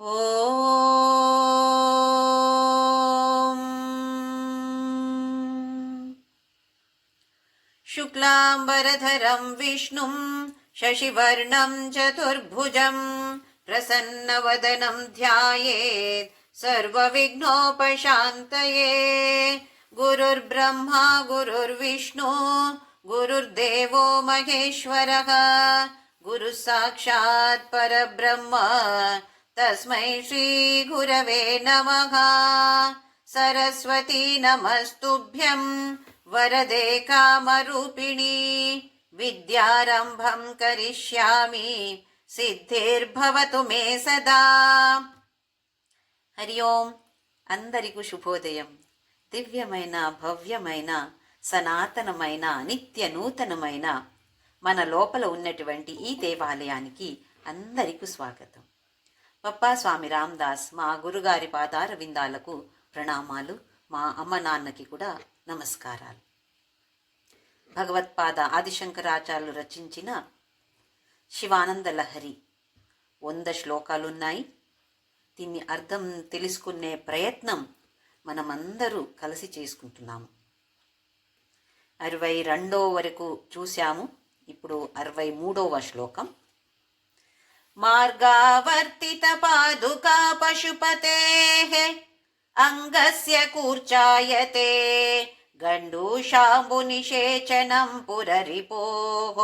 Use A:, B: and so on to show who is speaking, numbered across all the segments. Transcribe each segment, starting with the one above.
A: ఓం శుక్లాంబరధరం విష్ణుం శశివర్ణం చతుర్భుజం ప్రసన్నవదనం ధ్యాయేత్ సర్వవిఘ్నోపశాంతయే. గురుర్బ్రహ్మా గురుర్విష్ణు గురుర్దేవో మహేశ్వరః గురుః సాక్షాత్ పరబ్రహ్మ తస్మై శ్రీ గురవే నమః. సరస్వతీ నమస్తుభ్యం వరదే కామరూపిణి విద్యారంభం కరిష్యామి సిద్ధిర్భవతు మే సదా. హరి ఓం. అందరికీ శుభోదయం. దివ్యమైన భవ్యమైన సనాతనమైన నిత్య నూతనమైన మన లోపల ఉన్నటువంటి ఈ దేవాలయానికి అందరికీ స్వాగతం. పప్పా స్వామి రామదాస్ మా గురుగారి పాదార విందాలకు ప్రణామాలు. మా అమ్మ నాన్నకి కూడా నమస్కారాలు. భగవత్పాద ఆదిశంకరాచార్యులు రచించిన శివానంద లహరి 100 శ్లోకాలున్నాయి. దీన్ని అర్థం తెలుసుకునే ప్రయత్నం మనమందరూ కలిసి చేసుకుంటున్నాము. 62 వరకు చూశాము. ఇప్పుడు 63వ శ్లోకం. మార్గావర్తిత పాదుకా పశుపతేః అంగస్య కూర్చాయతే గండూషాంబునిషేచనం పురరిపోః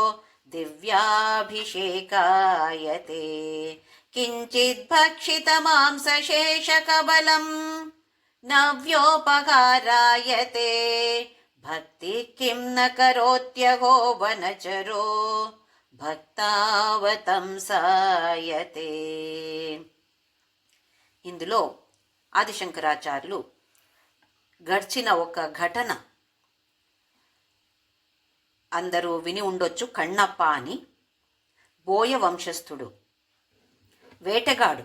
A: దివ్యాభిషేకాయతే కించిద్ భక్షిత మాంసశేషకబలం నవ్యోపకారాయతే భక్తి కిం న కరోత్యహో వనచరో భక్తావతంసాయతే. ఇందులో ఆదిశంకరాచార్యులు గడిచిన ఒక ఘటన అందరూ విని ఉండొచ్చు. కన్నప్ప అని బోయ వంశస్థుడు వేటగాడు.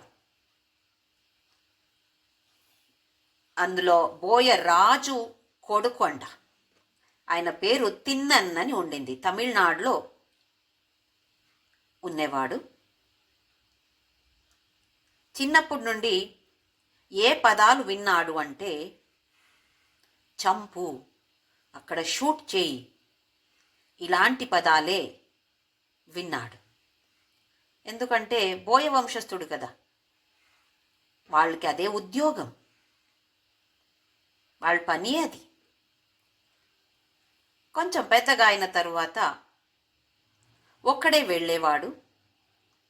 A: అందులో బోయ రాజు కొడుకు అంట. ఆయన పేరు తిన్నన్ అని ఉండింది. తమిళనాడులో ఉన్నవాడు. చిన్నప్పటి నుండి ఏ పదాలు విన్నాడు అంటే చంపు, అక్కడ షూట్ చేయి, ఇలాంటి పదాలే విన్నాడు. ఎందుకంటే బోయ వంశస్థుడు కదా, వాళ్ళకి అదే ఉద్యోగం, వాళ్ళ పని అది. కొంచెం పెద్దగా అయిన తరువాత ఒక్కడే వెళ్ళేవాడు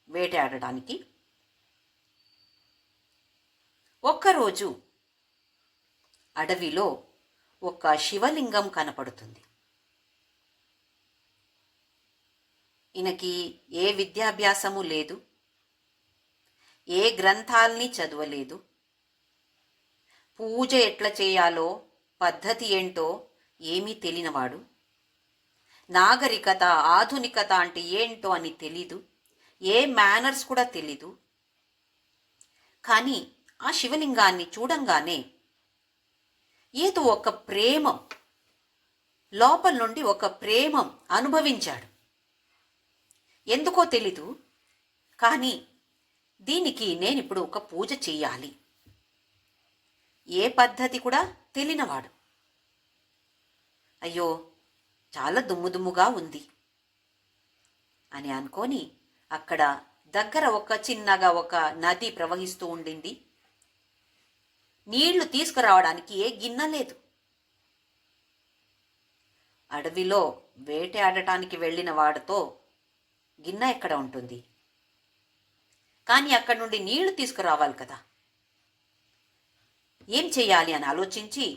A: వేటాడడానికి. ఒక్కరోజు అడవిలో ఒక శివలింగం కనపడుతుంది. ఈయనకి ఏ విద్యాభ్యాసము లేదు, ఏ గ్రంథాల్ని చదవలేదు. పూజ ఎట్లా చేయాలో పద్ధతి ఏంటో ఏమీ తెలియనివాడు. నాగరికత ఆధునికత అంటే ఏంటో అని తెలీదు. ఏ మేనర్స్ కూడా తెలీదు. కానీ ఆ శివలింగాన్ని చూడంగానే ఏదో ఒక ప్రేమం, లోపల నుండి ఒక ప్రేమం అనుభవించాడు. ఎందుకో తెలీదు, కానీ దీనికి నేనిప్పుడు ఒక పూజ చెయ్యాలి. ఏ పద్ధతి కూడా తెలియనివాడు. అయ్యో, చాలా దుమ్ముగా ఉంది అని అనుకొని అక్కడ దగ్గర ఒక చిన్నగా ఒక నది ప్రవహిస్తూ ఉండింది. నీళ్లు తీసుకురావడానికి ఏ గిన్నె లేదు. అడవిలో వేటాడటానికి వెళ్ళిన వాడితో గిన్నె ఎక్కడ ఉంటుంది? కానీ అక్కడి నుండి నీళ్లు తీసుకురావాలి కదా. ఏం చెయ్యాలి అని ఆలోచించి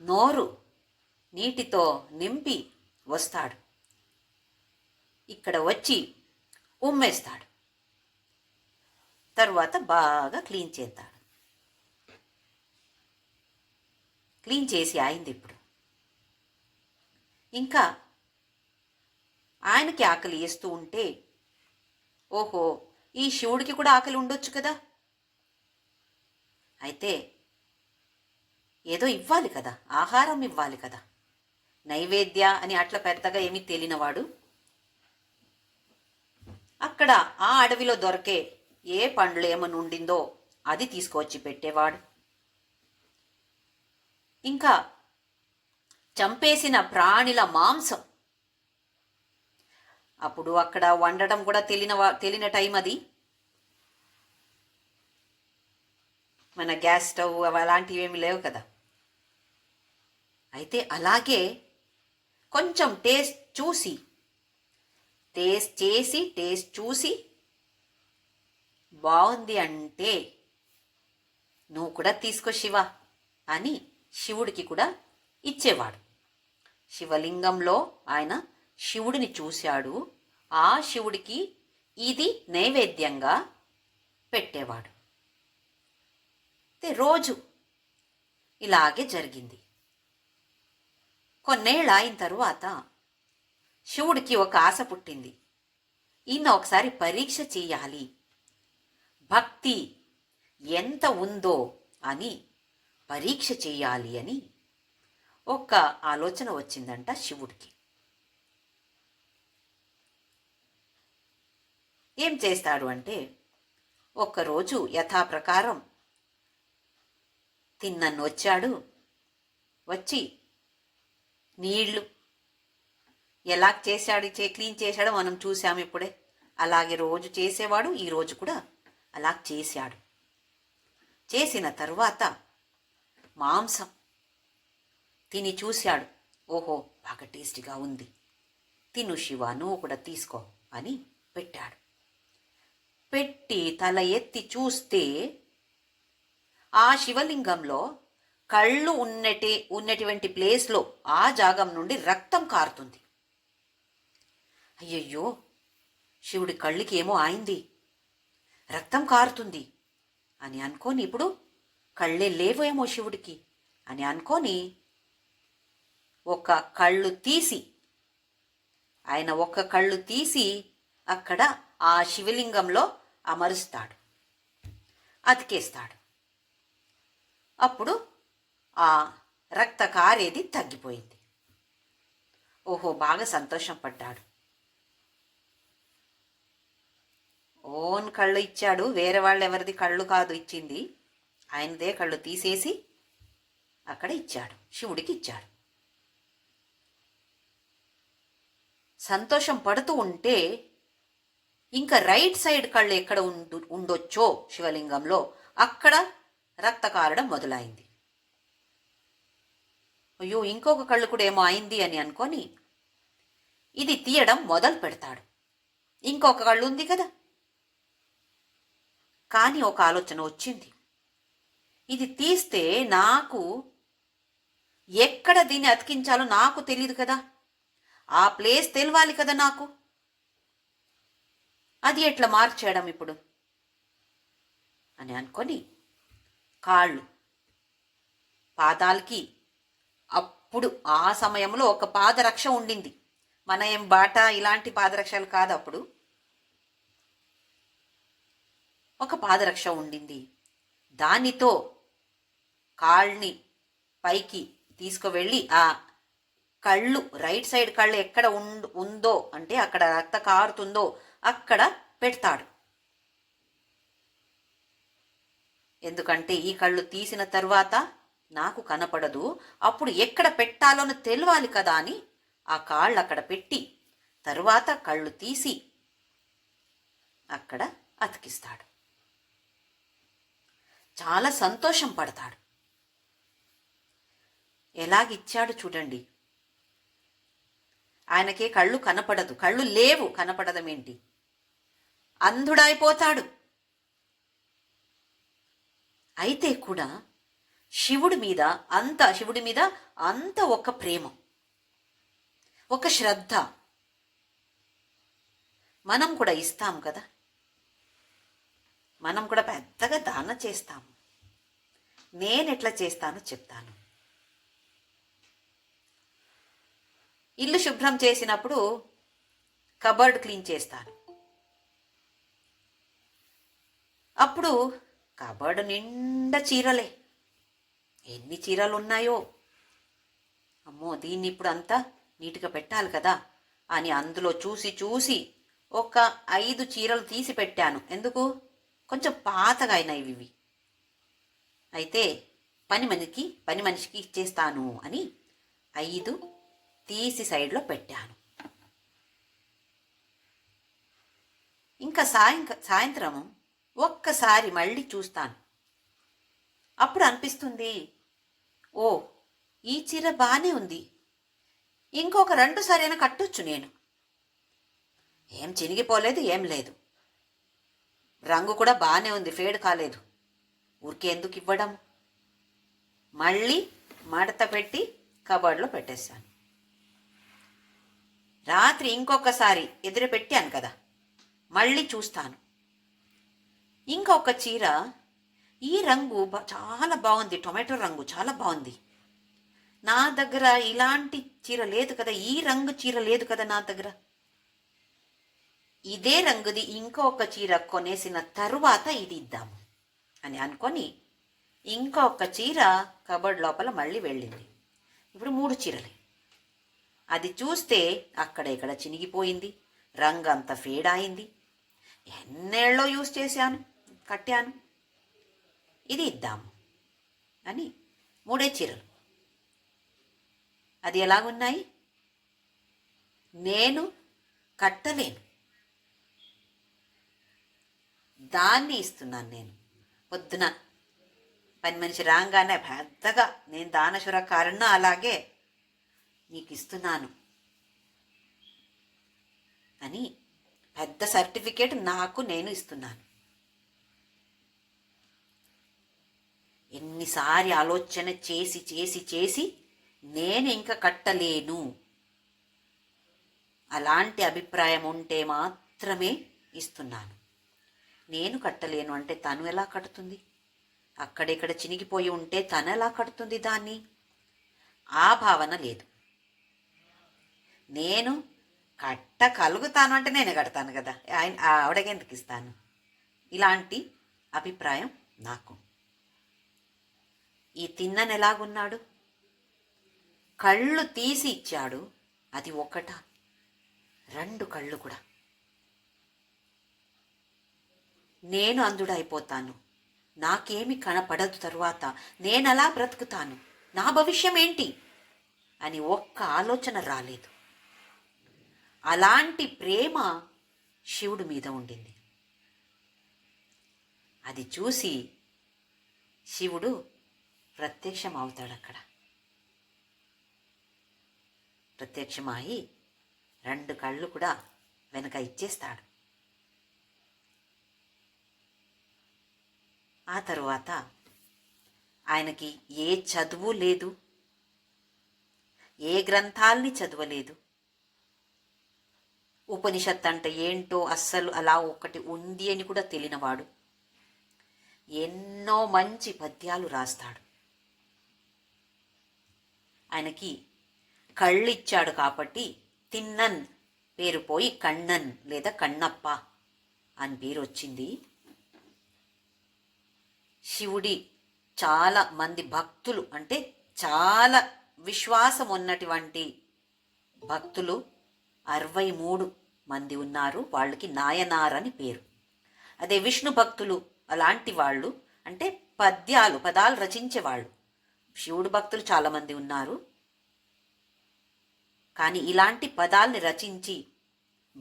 A: నోరు నీటితో నింపి వస్తాడు. ఇక్కడ వచ్చి ఉమ్మేస్తాడు. తరువాత బాగా క్లీన్ చేస్తాడు. క్లీన్ చేసి అయింది. ఇప్పుడు ఇంకా ఆయనకి ఆకలి వేస్తూ ఉంటే, ఓహో, ఈ శివుడికి కూడా ఆకలి ఉండొచ్చు కదా, అయితే ఏదో ఇవ్వాలి కదా, ఆహారం ఇవ్వాలి కదా. నైవేద్య అని అట్లా పెద్దగా ఏమీ తెలియనివాడు అక్కడ ఆ అడవిలో దొరికే ఏ పండ్లు ఏమని ఉండిందో అది తీసుకొచ్చి పెట్టేవాడు. ఇంకా చంపేసిన ప్రాణుల మాంసం, అప్పుడు అక్కడ వండడం కూడా తెలియని టైం అది. మన గ్యాస్ స్టవ్ అలాంటివి ఏమి లేవు కదా. అయితే అలాగే కొంచెం టేస్ట్ చూసి బాగుంది అంటే నువ్వు కూడా తీసుకో శివ అని శివుడికి కూడా ఇచ్చేవాడు. శివలింగంలో ఆయన శివుడిని చూశాడు. ఆ శివుడికి ఇది నైవేద్యంగా పెట్టేవాడు. రోజు ఇలాగే జరిగింది. కొన్నేళ్ళు అయిన తరువాత శివుడికి ఒక ఆశ పుట్టింది. ఈయన ఒకసారి పరీక్ష చేయాలి, భక్తి ఎంత ఉందో అని పరీక్ష చేయాలి అని ఒక ఆలోచన వచ్చిందంట శివుడికి. ఏం చేస్తాడు అంటే, ఒక్కరోజు యథాప్రకారం తిన్నను వచ్చాడు. వచ్చి నీళ్లు ఎలా చేశాడు, క్లీన్ చేశాడో మనం చూసాము ఇప్పుడే. అలాగే రోజు చేసేవాడు, ఈరోజు కూడా అలా చేశాడు. చేసిన తరువాత మాంసం తిని చూశాడు. ఓహో, బాగా టేస్టీగా ఉంది, తిను శివ, నువ్వు కూడా తీసుకో అని పెట్టాడు. పెట్టి తల ఎత్తి చూస్తే ఆ శివలింగంలో కళ్ళు ఉన్నటువంటి ప్లేస్లో ఆ జాగం నుండి రక్తం కారుతుంది. అయ్యయ్యో, శివుడి కళ్ళకి ఏమో అయింది, రక్తం కారుతుంది అని అనుకొని, ఇప్పుడు కళ్ళే లేవేమో శివుడికి అని అనుకొని ఒక కళ్ళు తీసి అక్కడ ఆ శివలింగంలో అమరుస్తాడు, అతికేస్తాడు. అప్పుడు ఆ రక్త కారేది తగ్గిపోయింది. ఓహో, బాగా సంతోషం పడ్డాడు. ఓన్ కళ్ళు ఇచ్చాడు, వేరే వాళ్ళు ఎవరిది కళ్ళు కాదు ఇచ్చింది, ఆయనదే కళ్ళు తీసేసి అక్కడ ఇచ్చాడు, శివుడికి ఇచ్చాడు. సంతోషం పడుతూ ఉంటే ఇంకా రైట్ సైడ్ కళ్ళు ఎక్కడ ఉండొచ్చో శివలింగంలో అక్కడ రక్త కారడం మొదలైంది. అయ్యో, ఇంకొక కళ్ళు కూడా ఏమో అయింది అని అనుకొని ఇది తీయడం మొదలు పెడతాడు. ఇంకొక కళ్ళు ఉంది కదా. కానీ ఒక ఆలోచన వచ్చింది, ఇది తీస్తే నాకు ఎక్కడ దీన్ని అతికించాలో నాకు తెలియదు కదా, ఆ ప్లేస్ తెలియాలి కదా నాకు, అది ఎట్లా మార్చేయడం ఇప్పుడు అని అనుకొని కాళ్ళు పాదాలకి, అప్పుడు ఆ సమయంలో ఒక పాదరక్ష ఉండింది. మన ఏం బాటా ఇలాంటి పాదరక్షలు కాదు, అప్పుడు ఒక పాదరక్ష ఉండింది. దానితో కాళ్ళని పైకి తీసుకువెళ్ళి ఆ కళ్ళు, రైట్ సైడ్ కళ్ళు ఎక్కడ ఉందో అంటే అక్కడ రక్త కారుతుందో అక్కడ పెడతాడు. ఎందుకంటే ఈ కళ్ళు తీసిన తర్వాత నాకు కనపడదు, అప్పుడు ఎక్కడ పెట్టాలోని తెలియాలి కదా అని ఆ కాళ్ళు అక్కడ పెట్టి తరువాత కళ్ళు తీసి అక్కడ అతికిస్తాడు. చాలా సంతోషం పడతాడు. ఎలాగిచ్చాడు చూడండి. ఆయనకే కళ్ళు కనపడదు, కళ్ళు లేవు, కనపడదమేంటి, అంధుడైపోతాడు. అయితే కూడా శివుడి మీద అంత ఒక ప్రేమ, ఒక శ్రద్ధ. మనం కూడా ఇస్తాం కదా, మనం కూడా పెద్దగా దానం చేస్తాము. నేనెట్లా చేస్తానో చెప్తాను. ఇల్లు శుభ్రం చేసినప్పుడు కబర్డ్ క్లీన్ చేస్తాను. అప్పుడు కబర్డ్ నిండా చీరలే, ఎన్ని చీరలు ఉన్నాయో, అమ్మో దీన్ని ఇప్పుడు అంతా నీట్గా పెట్టాలి కదా అని అందులో చూసి ఒక 5 చీరలు తీసి పెట్టాను. ఎందుకు? కొంచెం పాతగా అయినాయి ఇవి. అయితే పని మనిషికి ఇచ్చేస్తాను అని 5 తీసి సైడ్లో పెట్టాను. ఇంకా సాయంత్రం ఒక్కసారి మళ్ళీ చూస్తాను. అప్పుడు అనిపిస్తుంది, ఓ ఈ చీర బాగానే ఉంది, ఇంకొక 2 సారైనా కట్టొచ్చు నేను. ఏం చినిగిపోలేదు, ఏం లేదు, రంగు కూడా బాగానే ఉంది, ఫేడ్ కాలేదు, ఊరికే ఎందుకు ఇవ్వడం. మళ్ళీ మడత పెట్టి కబోర్డ్లో పెట్టేశాను. రాత్రి ఇంకొకసారి ఎదురు పెట్టాను కదా, మళ్ళీ చూస్తాను. ఇంకొక చీర, ఈ రంగు చాలా బాగుంది, టొమాటో రంగు చాలా బాగుంది, నా దగ్గర ఇలాంటి చీర లేదు కదా, ఈ రంగు చీర లేదు కదా నా దగ్గర. ఇదే రంగుది ఇంకొక చీర కొనేసిన తరువాత ఇది ఇద్దాము అని అనుకొని ఇంకొక చీర కబోర్డ్ లోపల మళ్ళీ వెళ్ళింది. ఇప్పుడు 3 చీరలే. అది చూస్తే అక్కడ ఇక్కడ చినిగిపోయింది, రంగు అంతా ఫేడ్ అయింది, ఎన్నేళ్ళలో యూజ్ చేశాను, కట్టాను, ఇది ఇద్దాము అని 3 చీరలు. అది ఎలాగున్నాయి? నేను కట్టలేను, దాన్ని ఇస్తున్నాను. నేను పొద్దున పని మనిషి రాగానే పెద్దగా, నేను దానశుర కారణం అలాగే నీకు ఇస్తున్నాను అని పెద్ద సర్టిఫికేట్ నాకు నేను ఇస్తున్నాను. ఎన్నిసారి ఆలోచన చేసి చేసి చేసి నేను ఇంకా కట్టలేను, అలాంటి అభిప్రాయం ఉంటే మాత్రమే ఇస్తున్నాను. నేను కట్టలేను అంటే తను ఎలా కడుతుంది? అక్కడిక్కడ చినిగిపోయి ఉంటే తను ఎలా కడుతుంది దాన్ని? ఆ భావన లేదు. నేను కట్టగలుగుతాను అంటే నేనే కడతాను కదా, ఆవిడకి ఎందుకు ఇస్తాను? ఇలాంటి అభిప్రాయం నాకు. ఈ తిన్నను ఎలాగున్నాడు? కళ్ళు తీసి ఇచ్చాడు, అది 1, 2 కళ్ళు కూడా. నేను అంధుడైపోతాను, నాకేమి కనపడదు, తరువాత నేనలా బ్రతుకుతాను, నా భవిష్యం ఏంటి అని ఒక్క ఆలోచన రాలేదు. అలాంటి ప్రేమ శివుడి మీద ఉండింది. అది చూసి శివుడు ప్రత్యక్షం అవుతాడు. అక్కడ ప్రత్యక్షమై 2 కళ్ళు కూడా వెనక ఇచ్చేస్తాడు. ఆ తరువాత ఆయనకి ఏ చదువు లేదు, ఏ గ్రంథాల్ని చదవలేదు, ఉపనిషత్ అంటే ఏంటో అస్సలు అలా ఒకటి ఉంది అని కూడా తెలియనివాడు. ఎన్నో మంచి పద్యాలు రాస్తాడు. ఆయనకి కళ్ళు ఇచ్చాడు కాబట్టి తిన్నన్ పేరు పోయి కണ്ണన్ లేదా కన్నప్ప అని పేరు వచ్చింది. శివుడి చాలా మంది భక్తులు, అంటే చాలా విశ్వాసం ఉన్నటువంటి భక్తులు 63 మంది ఉన్నారు. వాళ్ళకి నాయనార్ అని పేరు. అదే విష్ణు భక్తులు అలాంటి వాళ్ళు, అంటే పదాలు రచించేవాళ్ళు. శివుడు భక్తులు చాలామంది ఉన్నారు, కానీ ఇలాంటి పదాల్ని రచించి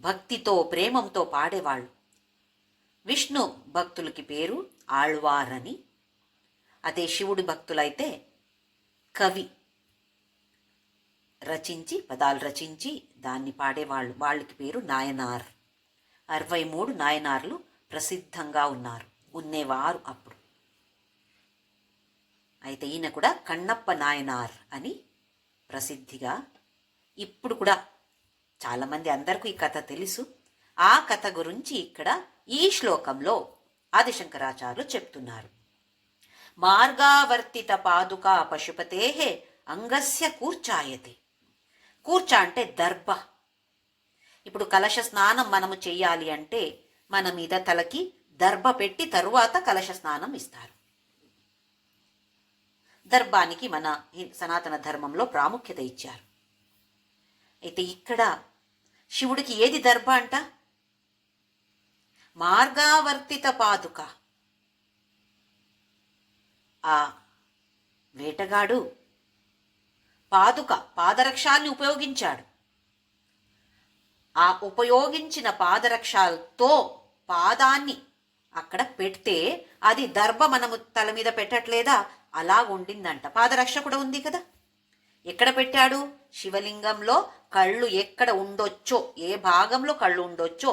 A: భక్తితో ప్రేమంతో పాడేవాళ్ళు. విష్ణు భక్తులకి పేరు ఆళ్వార్ అని. అదే శివుడి భక్తులైతే కవి రచించి, పదాలు రచించి దాన్ని పాడేవాళ్ళు, వాళ్ళకి పేరు నాయనార్. 63 నాయనార్లు ప్రసిద్ధంగా ఉండేవారు అప్పుడు. అయితే ఈయన కూడా కన్నప్ప నాయనార్ అని ప్రసిద్ధిగా, ఇప్పుడు కూడా చాలామంది, అందరికీ ఈ కథ తెలుసు. ఆ కథ గురించి ఇక్కడ ఈ శ్లోకంలో ఆదిశంకరాచార్యులు చెప్తున్నారు. మార్గావర్తిత పాదుకా పశుపతే అంగస్య కూర్చాయతే. కూర్చ అంటే దర్భ. ఇప్పుడు కలశ స్నానం మనము చెయ్యాలి అంటే మన మీద తలకి దర్భ పెట్టి తరువాత కలశ స్నానం ఇస్తారు. దర్భానికి మన సనాతన ధర్మంలో ప్రాముఖ్యత ఇచ్చారు. అయితే ఇక్కడ శివుడికి ఏది దర్భ అంట? మార్గావర్తిత పాదుక. ఆ వేటగాడు పాదరక్షాల్ని ఉపయోగించాడు. ఆ ఉపయోగించిన పాదరక్షాలతో పాదాన్ని అక్కడ పెడితే అది దర్భ మనము తల మీద పెట్టట్లేదా, అలా ఉండిందంట. పాదరక్ష కూడా ఉంది కదా. ఎక్కడ పెట్టాడు? శివలింగంలో కళ్ళు ఎక్కడ ఉండొచ్చో, ఏ భాగంలో కళ్ళు ఉండొచ్చో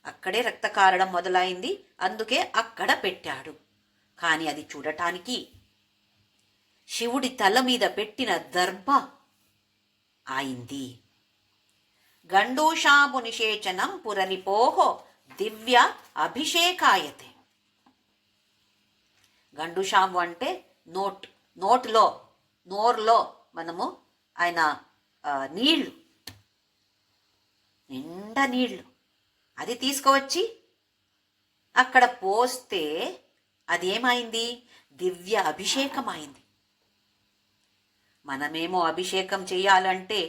A: అక్కడే రక్త కారడం మొదలైంది. అందుకే అక్కడ పెట్టాడు. కానీ అది చూడటానికి శివుడి తల మీద పెట్టిన దర్భ అయింది. గండూషాము నిషేచనం పురరిపోహో దివ్య అభిషేకాయతే. గండూషాము అంటే నోరులో మనము ఆయన నీళ్లు, నిండా నీళ్లు అది తీసుకువచ్చి అక్కడ పోస్తే అది ఏమైంది? దివ్య అభిషేకం అయింది. మనమేమో అభిషేకం చేయాలంటే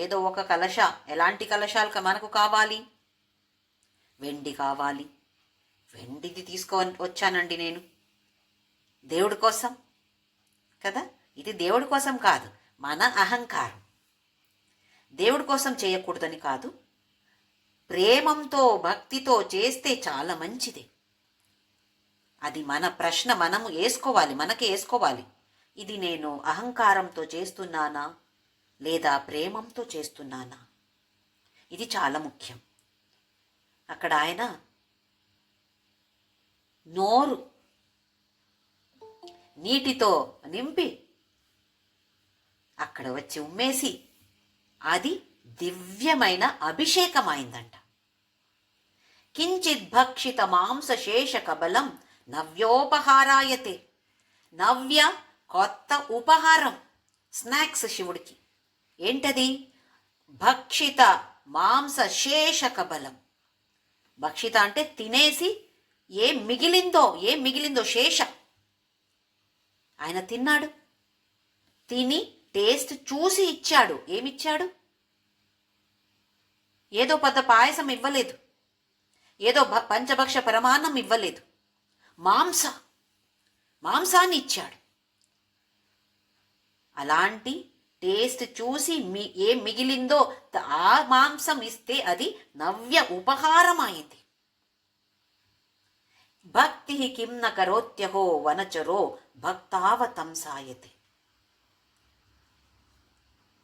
A: ఏదో ఒక కలశ, ఎలాంటి కలశాలు మనకు కావాలి? వెండి కావాలి. వెండిది వచ్చానండి నేను దేవుడి కోసం కదా. ఇది దేవుడి కోసం కాదు, మన అహంకారం. దేవుడి కోసం చేయకూడదని కాదు, ప్రేమంతో భక్తితో చేస్తే చాలా మంచిది. అది మన ప్రశ్న మనము వేసుకోవాలి, మనకే వేసుకోవాలి. ఇది నేను అహంకారంతో చేస్తున్నానా లేదా ప్రేమంతో చేస్తున్నానా? ఇది చాలా ముఖ్యం. అక్కడ ఆయన నోరు నీటితో నింపి అక్కడ వచ్చి ఉమ్మేసి అది దివ్యమైన అభిషేకం అయిందంట. కించిత్ భక్షిత మాంస శేష కబలం నవ్యోపహారాయతే. నవ్య కొత్త ఉపహారం, స్నాక్స్ శివుడికి. ఏంటది? భక్షిత మాంస శేష కబలం. భక్షిత అంటే తినేసి ఏం మిగిలిందో శేష ఆయన తిన్నాడు. తిని టేస్ట్ చూసి ఇచ్చాడు. ఏమిచ్చాడు? ఏదో పెద్ద పాయసం ఇవ్వలేదు, ఏదో పంచభక్ష పరమాన్నం ఇవ్వలేదు, మాంసాన్ని ఇచ్చాడు. అలాంటి టేస్ట్ చూసి ఏం మిగిలిందో ఆ మాంసం ఇస్తే అది నవ్య ఉపహారం అయింది. భక్తి కిం న కరోత్యహో వనచరో భక్తావతంసాయతే.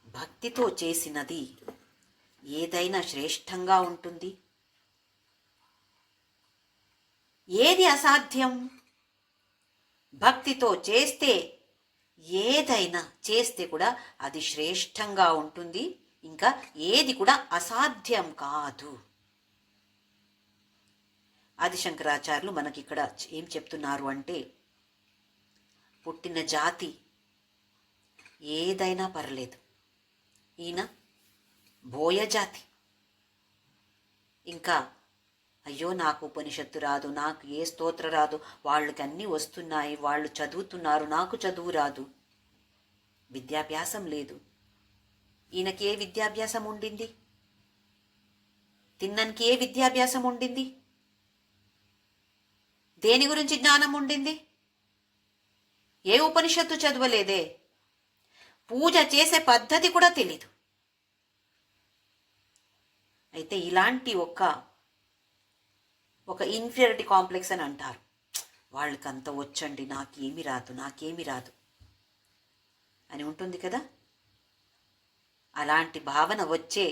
A: భక్తితో చేసినది ఏదైనా శ్రేష్టంగా ఉంటుంది. ఏది అసాధ్యం? భక్తితో చేస్తే ఏదైనా చేస్తే కూడా అది శ్రేష్టంగా ఉంటుంది. ఇంకా ఏది కూడా అసాధ్యం కాదు. ఆదిశంకరాచార్యులు మనకిక్కడ ఏం చెప్తున్నారు అంటే, పుట్టిన జాతి ఏదైనా పర్లేదు. ఈయన బోయ జాతి. ఇంకా అయ్యో నాకు ఉపనిషత్తు రాదు, నాకు ఏ స్తోత్ర రాదు, వాళ్ళకి అన్నీ వస్తున్నాయి, వాళ్ళు చదువుతున్నారు, నాకు చదువు రాదు, విద్యాభ్యాసం లేదు. ఈయనకి ఏ విద్యాభ్యాసం ఉండింది? తిన్ననికి ఏ విద్యాభ్యాసం ఉండింది? దేని గురించి జ్ఞానం ఉండింది? ఏ ఉపనిషత్తు చదవలేదే. పూజ చేసే పద్ధతి కూడా తెలీదు. అయితే ఇలాంటి ఒక ఇన్ఫీరియారిటీ కాంప్లెక్స్ అని అంటారు. వాళ్ళకంత వచ్చండి, నాకేమి రాదు అని ఉంటుంది కదా. అలాంటి భావన వచ్చే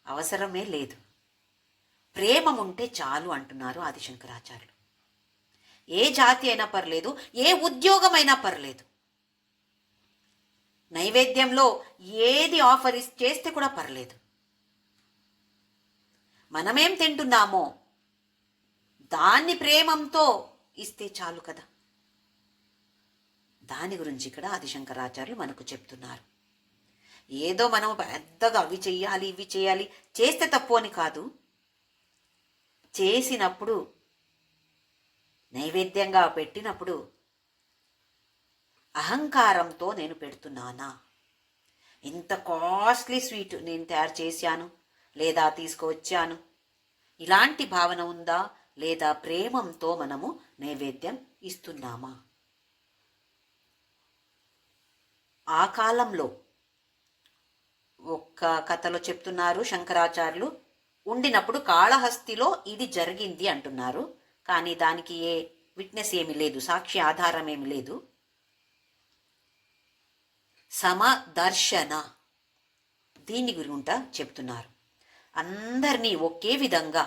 A: అవసరమే లేదు. ప్రేమ ఉంటే చాలు అంటున్నారు ఆదిశంకరాచార్యులు. ఏ జాతి అయినా పర్లేదు, ఏ ఉద్యోగమైనా పర్లేదు, నైవేద్యంలో ఏది ఆఫర్ చేస్తే కూడా పర్లేదు. మనమేం తింటున్నామో దాన్ని ప్రేమంతో ఇస్తే చాలు కదా. దాని గురించి ఇక్కడ ఆదిశంకరాచార్యులు మనకు చెప్తున్నారు. ఏదో మనం పెద్దగా అవి చెయ్యాలి ఇవి చేయాలి చేస్తే తప్పు అని కాదు. చేసినప్పుడు నైవేద్యంగా పెట్టినప్పుడు అహంకారంతో నేను పెడుతున్నానా, ఇంత కాస్ట్లీ స్వీట్ నేను తయారు చేశాను లేదా తీసుకువచ్చాను, ఇలాంటి భావన ఉందా? లేదా ప్రేమంతో మనము నైవేద్యం ఇస్తున్నామా? ఆ కాలంలో ఒక్క కథలో చెప్తున్నారు శంకరాచార్యులు, ఉండినప్పుడు కాళహస్తిలో ఇది జరిగింది అంటున్నారు. కానీ దానికి ఏ విట్నెస్ ఏమి లేదు, సాక్షి ఆధారం ఏమి లేదు. సమదర్శన దీని గురింట చెప్తున్నారు. అందరినీ ఒకే విధంగా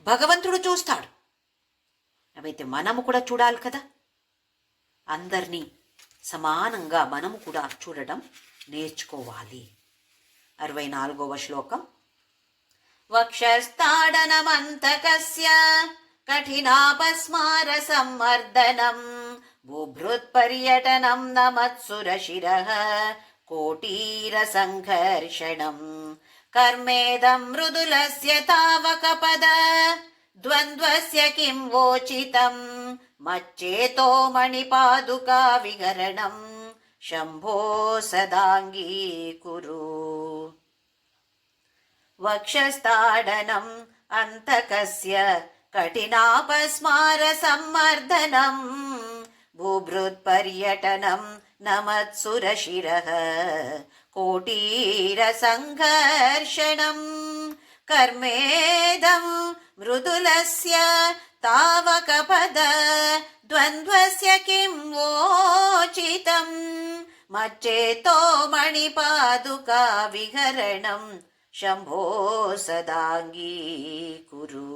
A: భగవంతుడు చూస్తాడు. అయితే మనము కూడా చూడాలి కదా, అందరినీ సమానంగా మనము కూడా చూడడం నేర్చుకోవాలి. 64వ శ్లోకం. వక్షస్థాడనమంతకస్య కఠినాపస్మార సంవర్ధనం బుభృత్పర్యటనం నమత్సురశిరః కోటీర సంఘర్షణం కర్మేదం మృదులస్య తావకపద ద్వంద్వస్య కిం వోచితం మచ్చేతో మణిపాదుకా విహరణం శంభో సదాంగీకురు. వక్షస్థాడనం అంతకస్య కఠినాపస్మార సంవర్ధనం బుభృత్పర్యటనం నమత్సురశిరః కోటీర సంఘర్షణం కర్మేదం మృదులస్య తావకపద ద్వంద్వస్య కిం వోచితం మచ్చేతో మణిపాదుకా విహరణం శంభో సదాంగీకురు.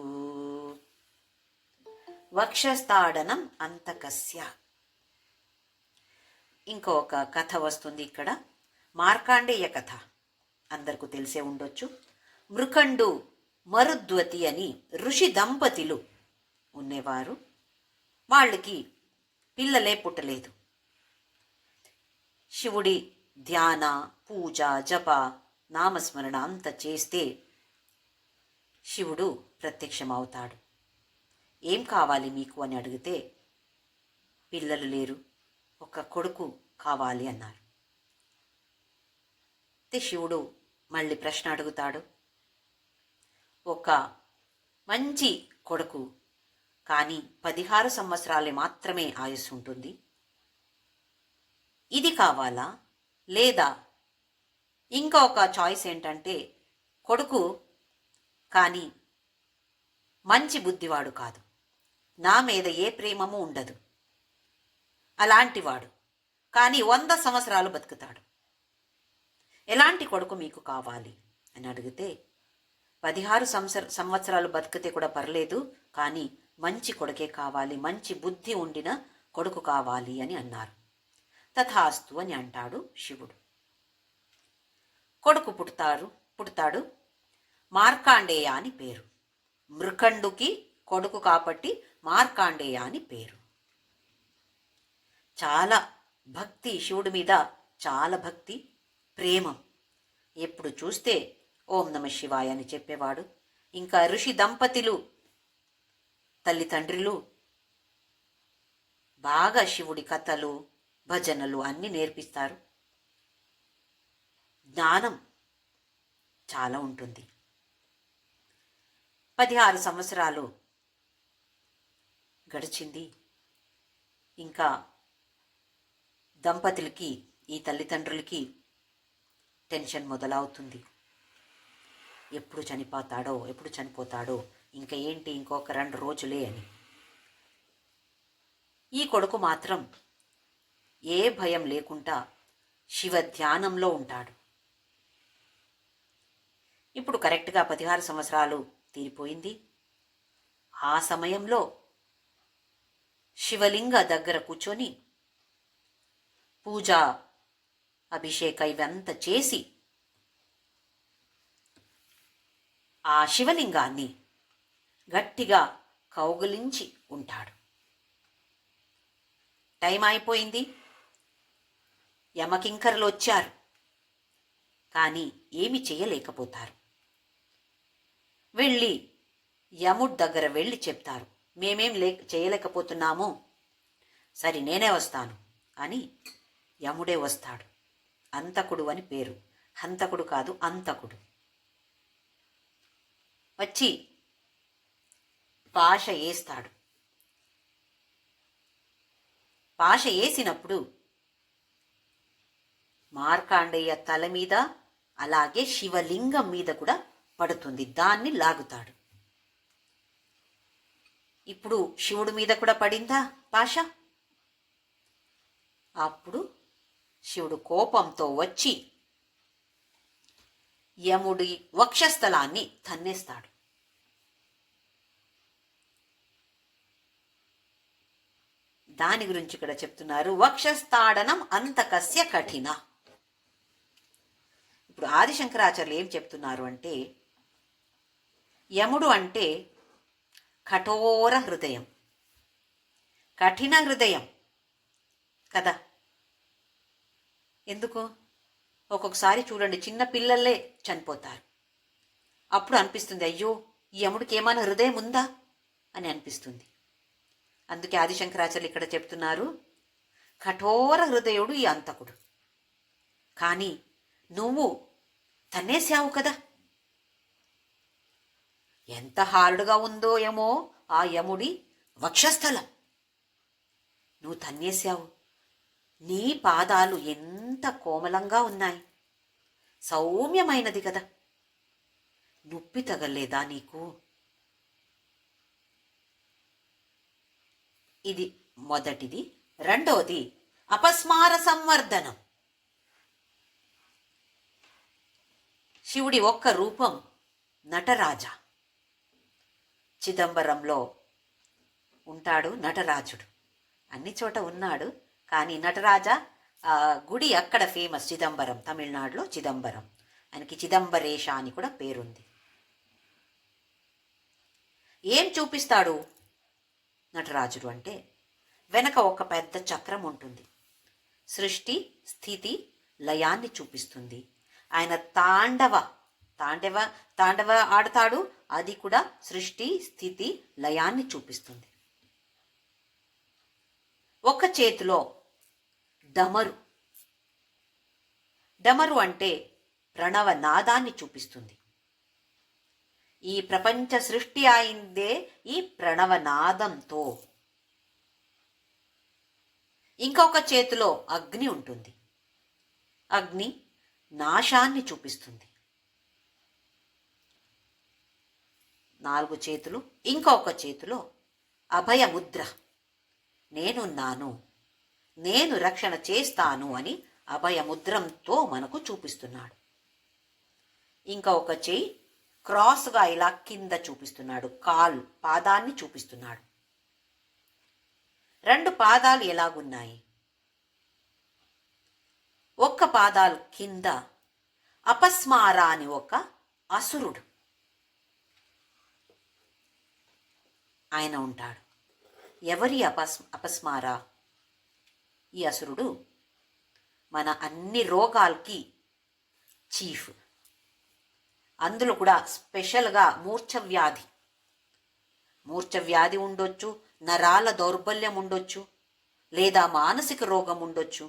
A: వక్షస్థాడనం అంతకస్య. ఇంకొక కథ వస్తుంది ఇక్కడ, మార్కాండేయ కథ, అందరికీ తెలిసే ఉండొచ్చు. మృకండు మరుద్వతి అని ఋషి దంపతులు ఉండేవారు. వాళ్ళకి పిల్లలే పుట్టలేదు. శివుడి ధ్యాన, పూజ, జప, నామస్మరణ అంత చేస్తే శివుడు ప్రత్యక్షమవుతాడు. ఏం కావాలి మీకు అని అడిగితే పిల్లలు లేరు, ఒక కొడుకు కావాలి అన్నారు. శివుడు మళ్ళీ ప్రశ్న అడుగుతాడు. ఒక మంచి కొడుకు, కానీ 16 సంవత్సరాలు మాత్రమే ఆయుస్సు ఉంటుంది, ఇది కావాలా? లేదా ఇంకొక చాయిస్ ఏంటంటే కొడుకు కానీ మంచి బుద్ధివాడు కాదు, నా మీద ఏ ప్రేమము ఉండదు, అలాంటివాడు కానీ 100 సంవత్సరాలు బతుకుతాడు, ఎలాంటి కొడుకు మీకు కావాలి అని అడిగితే 16 సంవత్సరాలు బతికితే కూడా పర్లేదు, కానీ మంచి కొడుకే కావాలి, మంచి బుద్ధి ఉండిన కొడుకు కావాలి అని అన్నారు. తథాస్తు అని అంటాడు శివుడు. కొడుకు పుడతాడు. మార్కాండేయ అని పేరు. మృకండుకి కొడుకు కాబట్టి మార్కాండేయ అని పేరు. చాలా భక్తి, శివుడి మీద చాలా భక్తి, ప్రేమం. ఎప్పుడు చూస్తే ఓం నమ శివాయ అని చెప్పేవాడు. ఇంకా ఋషి దంపతులు, తల్లిదండ్రులు బాగా శివుడి కథలు, భజనలు అన్నీ నేర్పిస్తారు. జ్ఞానం చాలా ఉంటుంది. 16 సంవత్సరాలు గడిచింది. ఇంకా దంపతులకి, ఈ తల్లిదండ్రులకి టెన్షన్ మొదలవుతుంది. ఎప్పుడు చనిపోతాడో, ఇంకా ఏంటి, ఇంకొక 2 రోజులే అని. ఈ కొడుకు మాత్రం ఏ భయం లేకుండా శివ ధ్యానంలో ఉంటాడు. ఇప్పుడు కరెక్ట్గా 16 సంవత్సరాలు తీరిపోయింది. ఆ సమయంలో శివలింగ దగ్గర కూర్చొని పూజ, అభిషేక ఇవంతా చేసి ఆ శివలింగాన్ని గట్టిగా కౌగిలించి ఉంటాడు. టైం అయిపోయింది, యమకింకరులు వచ్చారు, కానీ ఏమి చేయలేకపోతారు. వెళ్ళి యముడి దగ్గర వెళ్ళి చెప్తారు, మేమేం చేయలేకపోతున్నాము, సరే నేనే వస్తాను అని. యముడే వస్తాడు. అంతకుడు అని పేరు, హంతకుడు కాదు, అంతకుడు. వచ్చి పాశ వేస్తాడు. పాశ వేసినప్పుడు మార్కాండేయ తల మీద అలాగే శివలింగం మీద కూడా పడుతుంది. దాన్ని లాగుతాడు. ఇప్పుడు శివుడి మీద కూడా పడిందా పాశ? అప్పుడు శివుడు కోపంతో వచ్చి యముడి వక్షస్థలాన్ని తన్నేస్తాడు. దాని గురించి ఇక్కడ చెప్తున్నారు, వక్షస్థాడనం అంతకస్య కఠిన. ఇప్పుడు ఆదిశంకరాచార్యులు ఏం చెప్తున్నారు అంటే, యముడు అంటే కఠోర హృదయం, కఠిన హృదయం కదా. ఎందుకు? ఒక్కొక్కసారి చూడండి, చిన్న పిల్లలే చనిపోతారు. అప్పుడు అనిపిస్తుంది, అయ్యో ఈ యముడికి ఏమైనా హృదయం ఉందా అని అనిపిస్తుంది. అందుకే ఆదిశంకరాచార్యులు ఇక్కడ చెప్తున్నారు, కఠోర హృదయుడు ఈ అంతకుడు. కానీ నువ్వు తన్నేసావు కదా. ఎంత హార్డ్గా ఉందో ఏమో ఆ యముడి వక్షస్థలం, నువ్వు తన్నేసావు. నీ పాదాలు ఎంత కోమలంగా ఉన్నాయి, సౌమ్యమైనది కదా, నొప్పి తగలేదా నీకు? ఇది మొదటిది. రెండోది అపస్మార సంవర్ధనం. శివుడి ఒక్క రూపం నటరాజ. చిదంబరంలో ఉంటాడు నటరాజుడు, అన్ని చోట ఉన్నాడు. కానీ నటరాజ గుడి అక్కడ ఫేమస్, చిదంబరం, తమిళనాడులో చిదంబరం. ఆయనకి చిదంబరేశ అని కూడా పేరుంది. ఏం చూపిస్తాడు నటరాజుడు అంటే, వెనక ఒక పెద్ద చక్రం ఉంటుంది, సృష్టి స్థితి లయాన్ని చూపిస్తుంది. ఆయన తాండవ ఆడతాడు, అది కూడా సృష్టి స్థితి లయాన్ని చూపిస్తుంది. ఒక చేతిలో డమరు అంటే ప్రణవ నాదాన్ని చూపిస్తుంది. ఈ ప్రపంచ సృష్టి అయిందే ఈ ప్రణవనాదంతో. ఇంకొక చేతిలో అగ్ని ఉంటుంది, అగ్ని నాశాన్ని చూపిస్తుంది. 4 చేతులు. ఇంకొక చేతిలో అభయముద్ర, నేనున్నాను, నేను రక్షణ చేస్తాను అని అభయముద్రంతో మనకు చూపిస్తున్నాడు. ఇంకొక చెయ్యి క్రాస్గా ఇలా కింద చూపిస్తున్నాడు, పాదాన్ని చూపిస్తున్నాడు. 2 పాదాలు ఎలాగున్నాయి? ఒక్క పాదాలు కింద అపస్మార అని ఒక అసురుడు ఆయన ఉంటాడు. ఎవరి అపస్మార? ఈ అసురుడు మన అన్ని రోగాలకి చీఫ్. అందులో కూడా స్పెషల్గా మూర్ఛవ్యాధి ఉండొచ్చు, నరాల దౌర్బల్యం ఉండొచ్చు, లేదా మానసిక రోగం ఉండొచ్చు.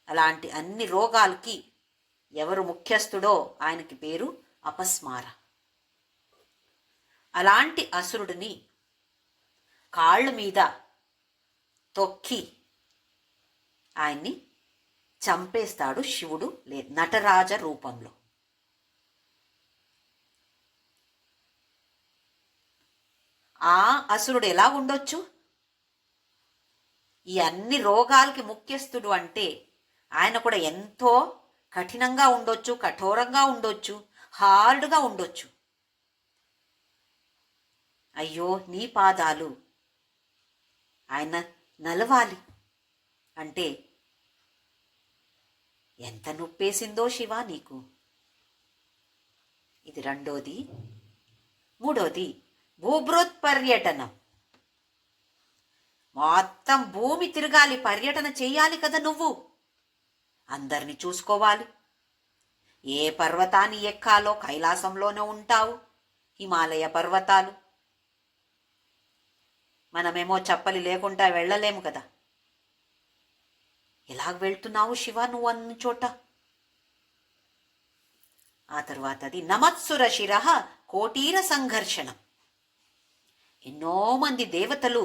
A: అలాంటి అన్ని రోగాలకి ఎవరు ముఖ్యస్థుడో ఆయనకి పేరు అపస్మార. అలాంటి అసురుడిని కాళ్ళ మీద తొక్కి ఆయన్ని చంపేస్తాడు శివుడు నటరాజ రూపంలో. ఆ అసురుడు ఎలా ఉండొచ్చు? ఈ అన్ని రోగాలకి ముఖ్యస్థుడు అంటే ఆయన కూడా ఎంతో కఠినంగా ఉండొచ్చు, కఠోరంగా ఉండొచ్చు, హార్డ్గా ఉండొచ్చు. అయ్యో నీ పాదాలు ఆయన నలవాలి అంటే ఎంత నొప్పేసిందో శివ నీకు. ఇది రెండోది. మూడోది భూభృత్పర్యటనం. మొత్తం భూమి తిరగాలి, పర్యటన చెయ్యాలి కదా నువ్వు. అందరిని చూసుకోవాలి. ఏ పర్వతాన్ని ఎక్కాలో కైలాసంలోనే ఉంటావు, హిమాలయ పర్వతాలు. మనమేమో చెప్పలి లేకుండా వెళ్ళలేము కదా. ఎలాగ వెళ్తున్నావు శివ నువ్వు అన్ని చోట? ఆ తర్వాత అది నమత్సుర శిర కోటీర సంఘర్షణం. ఎన్నో మంది దేవతలు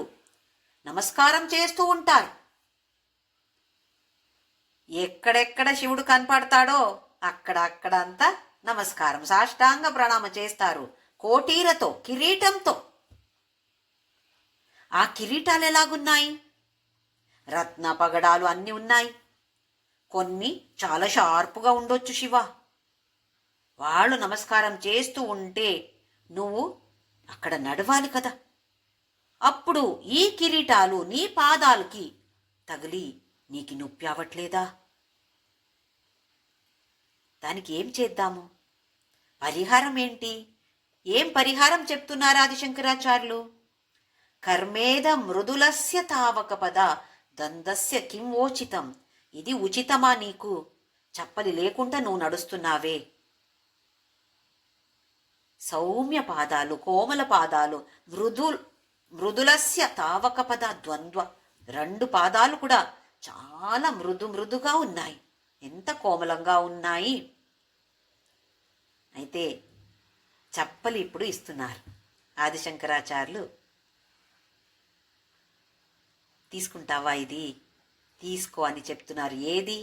A: నమస్కారం చేస్తూ ఉంటారు. ఎక్కడెక్కడ శివుడు కనపడతాడో అక్కడ అంతా నమస్కారం, సాష్టాంగ ప్రణామం చేస్తారు. కోటీలతో, కిరీటంతో. ఆ కిరీటాలు ఎలాగున్నాయి? రత్న పగడాలు అన్నీ ఉన్నాయి. కొన్ని చాలా షార్పుగా ఉండొచ్చు శివ. వాళ్ళు నమస్కారం చేస్తూ ఉంటే నువ్వు అక్కడ నడవాలి కదా. అప్పుడు ఈ కిరీటాలు నీ పాదాలకి తగిలి నీకు నొప్పి అవ్వట్లేదా? దానికి ఏం చేద్దాము? పరిహారం ఏంటి? ఏం పరిహారం చెప్తున్నారు ఆదిశంకరాచార్యులు? కర్మేద మృదులస్య తావక పద దందస్య కిం ఓచితం. ఇది ఉచితమా నీకు? చప్పలి లేకుండా నువ్వు నడుస్తున్నావే. సౌమ్య పాదాలు, కోమల పాదాలు, మృదులస్య తావక పద ద్వంద్వ. రెండు పాదాలు కూడా చాలా మృదుగా ఉన్నాయి. ఎంత కోమలంగా ఉన్నాయి. అయితే చప్పలి ఇప్పుడు ఇస్తున్నారు ఆదిశంకరాచార్యులు. తీసుకుంటావా? ఇది తీసుకో అని చెప్తున్నారు. ఏది?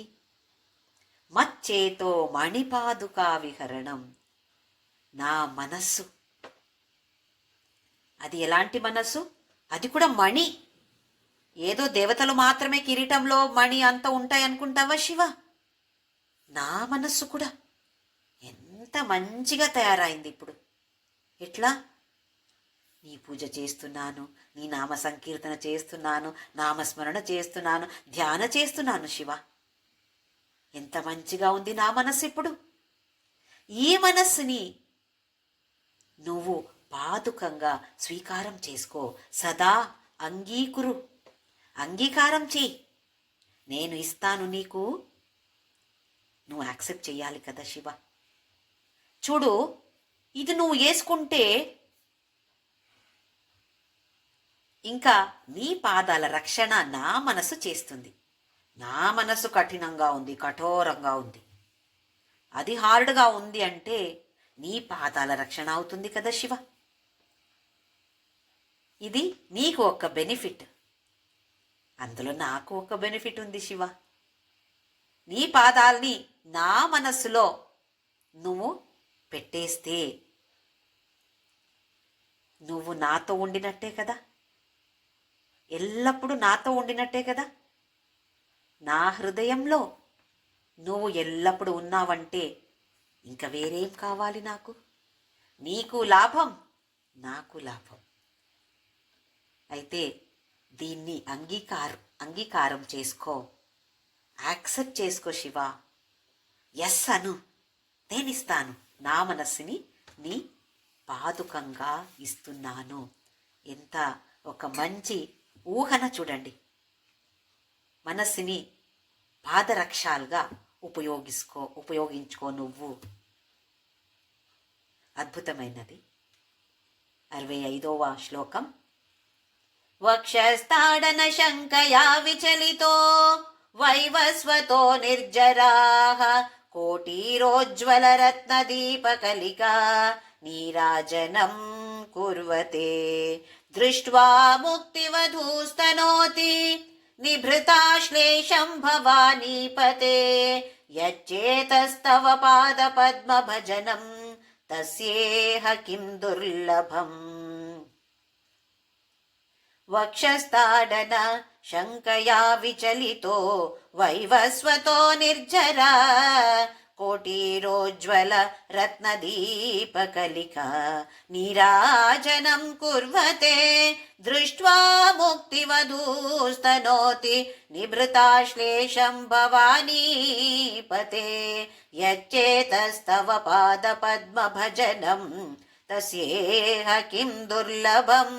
A: మచ్చేతో మణిపాదుకా విహరణం. నా మనస్సు. అది ఎలాంటి మనస్సు? అది కూడా మణి. ఏదో దేవతలు మాత్రమే కిరీటంలో మణి అంత ఉంటాయి అనుకుంటావా శివ? నా మనస్సు కూడా ఎంత మంచిగా తయారైంది ఇప్పుడు. ఎట్లా? నీ పూజ చేస్తున్నాను, నీ నామ సంకీర్తన చేస్తున్నాను, నామస్మరణ చేస్తున్నాను, ధ్యాన చేస్తున్నాను శివ. ఎంత మంచిగా ఉంది నా మనస్సు ఇప్పుడు. ఈ మనస్సుని నువ్వు పాదుకంగా స్వీకారం చేసుకో. సదా అంగీకారం చెయ్యి. నేను ఇస్తాను నీకు. నువ్వు యాక్సెప్ట్ చెయ్యాలి కదా శివ. చూడు, ఇది నువ్వు వేసుకుంటే ఇంకా నీ పాదాల రక్షణ నా మనసు చేస్తుంది. నా మనసు కఠినంగా ఉంది, కఠోరంగా ఉంది, అది హార్డ్గా ఉంది అంటే నీ పాదాల రక్షణ అవుతుంది కదా శివ. ఇది నీకు ఒక బెనిఫిట్, అందులో నాకు ఒక బెనిఫిట్ ఉంది శివ. నీ పాదాల్ని నా మనస్సులో నువ్వు పెట్టేస్తే నువ్వు నాతో ఉండినట్టే కదా. ఎల్లప్పుడూ నాతో ఉండినట్టే కదా. నా హృదయంలో నువ్వు ఎల్లప్పుడూ ఉన్నావంటే ఇంకా వేరేం కావాలి నాకు? నీకు లాభం, నాకు లాభం. అయితే దీన్ని అంగీకారం చేసుకో, యాక్సెప్ట్ చేసుకో శివ. ఎస్ అను. నేనిస్తాను. నా మనస్సుని నీ పాదుకంగా ఇస్తున్నాను. ఎంత ఒక మంచి ఊహన చూడండి. మనస్సుని పాదరక్షాలుగా ఉపయోగించుకో నువ్వు. అద్భుతమైనది. 65వ శ్లోకం. వక్షస్థాడన శంకయా విచలితో వైవస్వతో నిర్జరాః కోటీరోజ్వల రత్నదీపకలికా నీరాజనం కుర్వతే దృష్ట్వా ముక్తివధూస్తనోతి నిభృతాశ్లేషం భవానీపతే యచ్చేతస్తవ పాదపద్మభజనం తస్యేహ కిం దుర్లభం. వక్షస్థాడన శంకయా విచలితో వైవస్వతో నిర్జరా కోటీరోజ్వల రత్నదీపకలికా నీరాజనం కుర్వతే దృష్ట్వా ముక్తివధూస్తనోతి నిభృతాశ్లేషం భవానీపతే యచ్చేతస్తవ పాదపద్మభజనం తస్యేహ కిం దుర్లభం.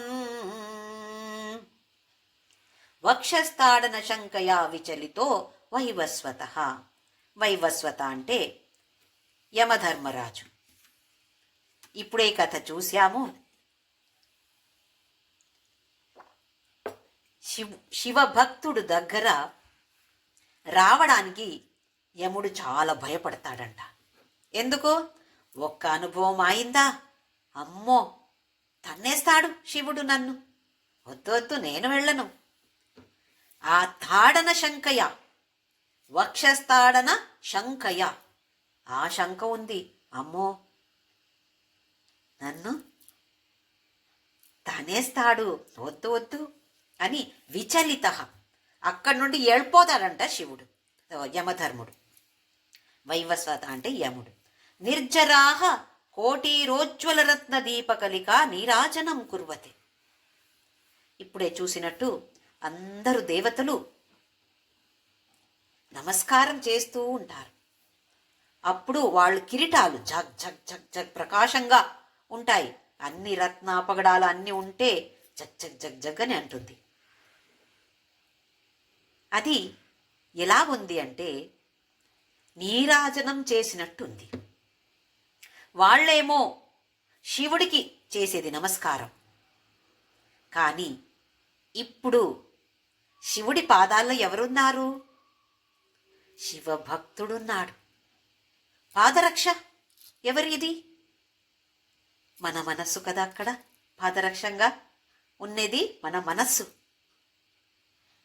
A: వక్షస్థాడన శంకయా విచలితో వైవస్వతః. వైవస్వత అంటే యమధర్మరాజు. ఇప్పుడే కథ చూశాము. శివభక్తుడు దగ్గర రావడానికి యముడు చాలా భయపడతాడంట. ఎందుకు? ఒక్క అనుభవం అయిందా, అమ్మో తన్నేస్తాడు శివుడు నన్ను. వద్దు వద్దు, నేను వెళ్ళను. ఆ తాడన శంకయ, వక్షస్థాడన శంకయ, ఆ శంక ఉంది. అమ్మో, నన్ను తనేస్తాడు, వద్దు వద్దు అని విచలిత. అక్కడి నుండి వెళ్ళిపోతాడంట శివుడు, యమధర్ముడు. వైవస్వత అంటే యముడు. నిర్జరాహ కోటిరోజ్వల రత్న దీపకలిక నీరాజనం కుర్వతే. ఇప్పుడే చూసినట్టు అందరూ దేవతలు నమస్కారం చేస్తూ ఉంటారు. అప్పుడు వాళ్ళు కిరీటాలు జగ్ జగ్ జగ్ జగ్ ప్రకాశంగా ఉంటాయి. అన్ని రత్నాపగడాలు అన్నీ ఉంటే జగ్ జగ్ జగ్ జగ్ అని అంటుంది. అది ఎలా ఉంది అంటే నీరాజనం చేసినట్టుంది. వాళ్ళేమో శివుడికి చేసేది నమస్కారం, కానీ ఇప్పుడు శివుడి పాదాల్లో ఎవరున్నారు? శివభక్తుడున్నాడు. పాదరక్ష ఎవరిది? మన మనస్సు కదా అక్కడ పాదరక్షంగా ఉన్నది, మన మనస్సు.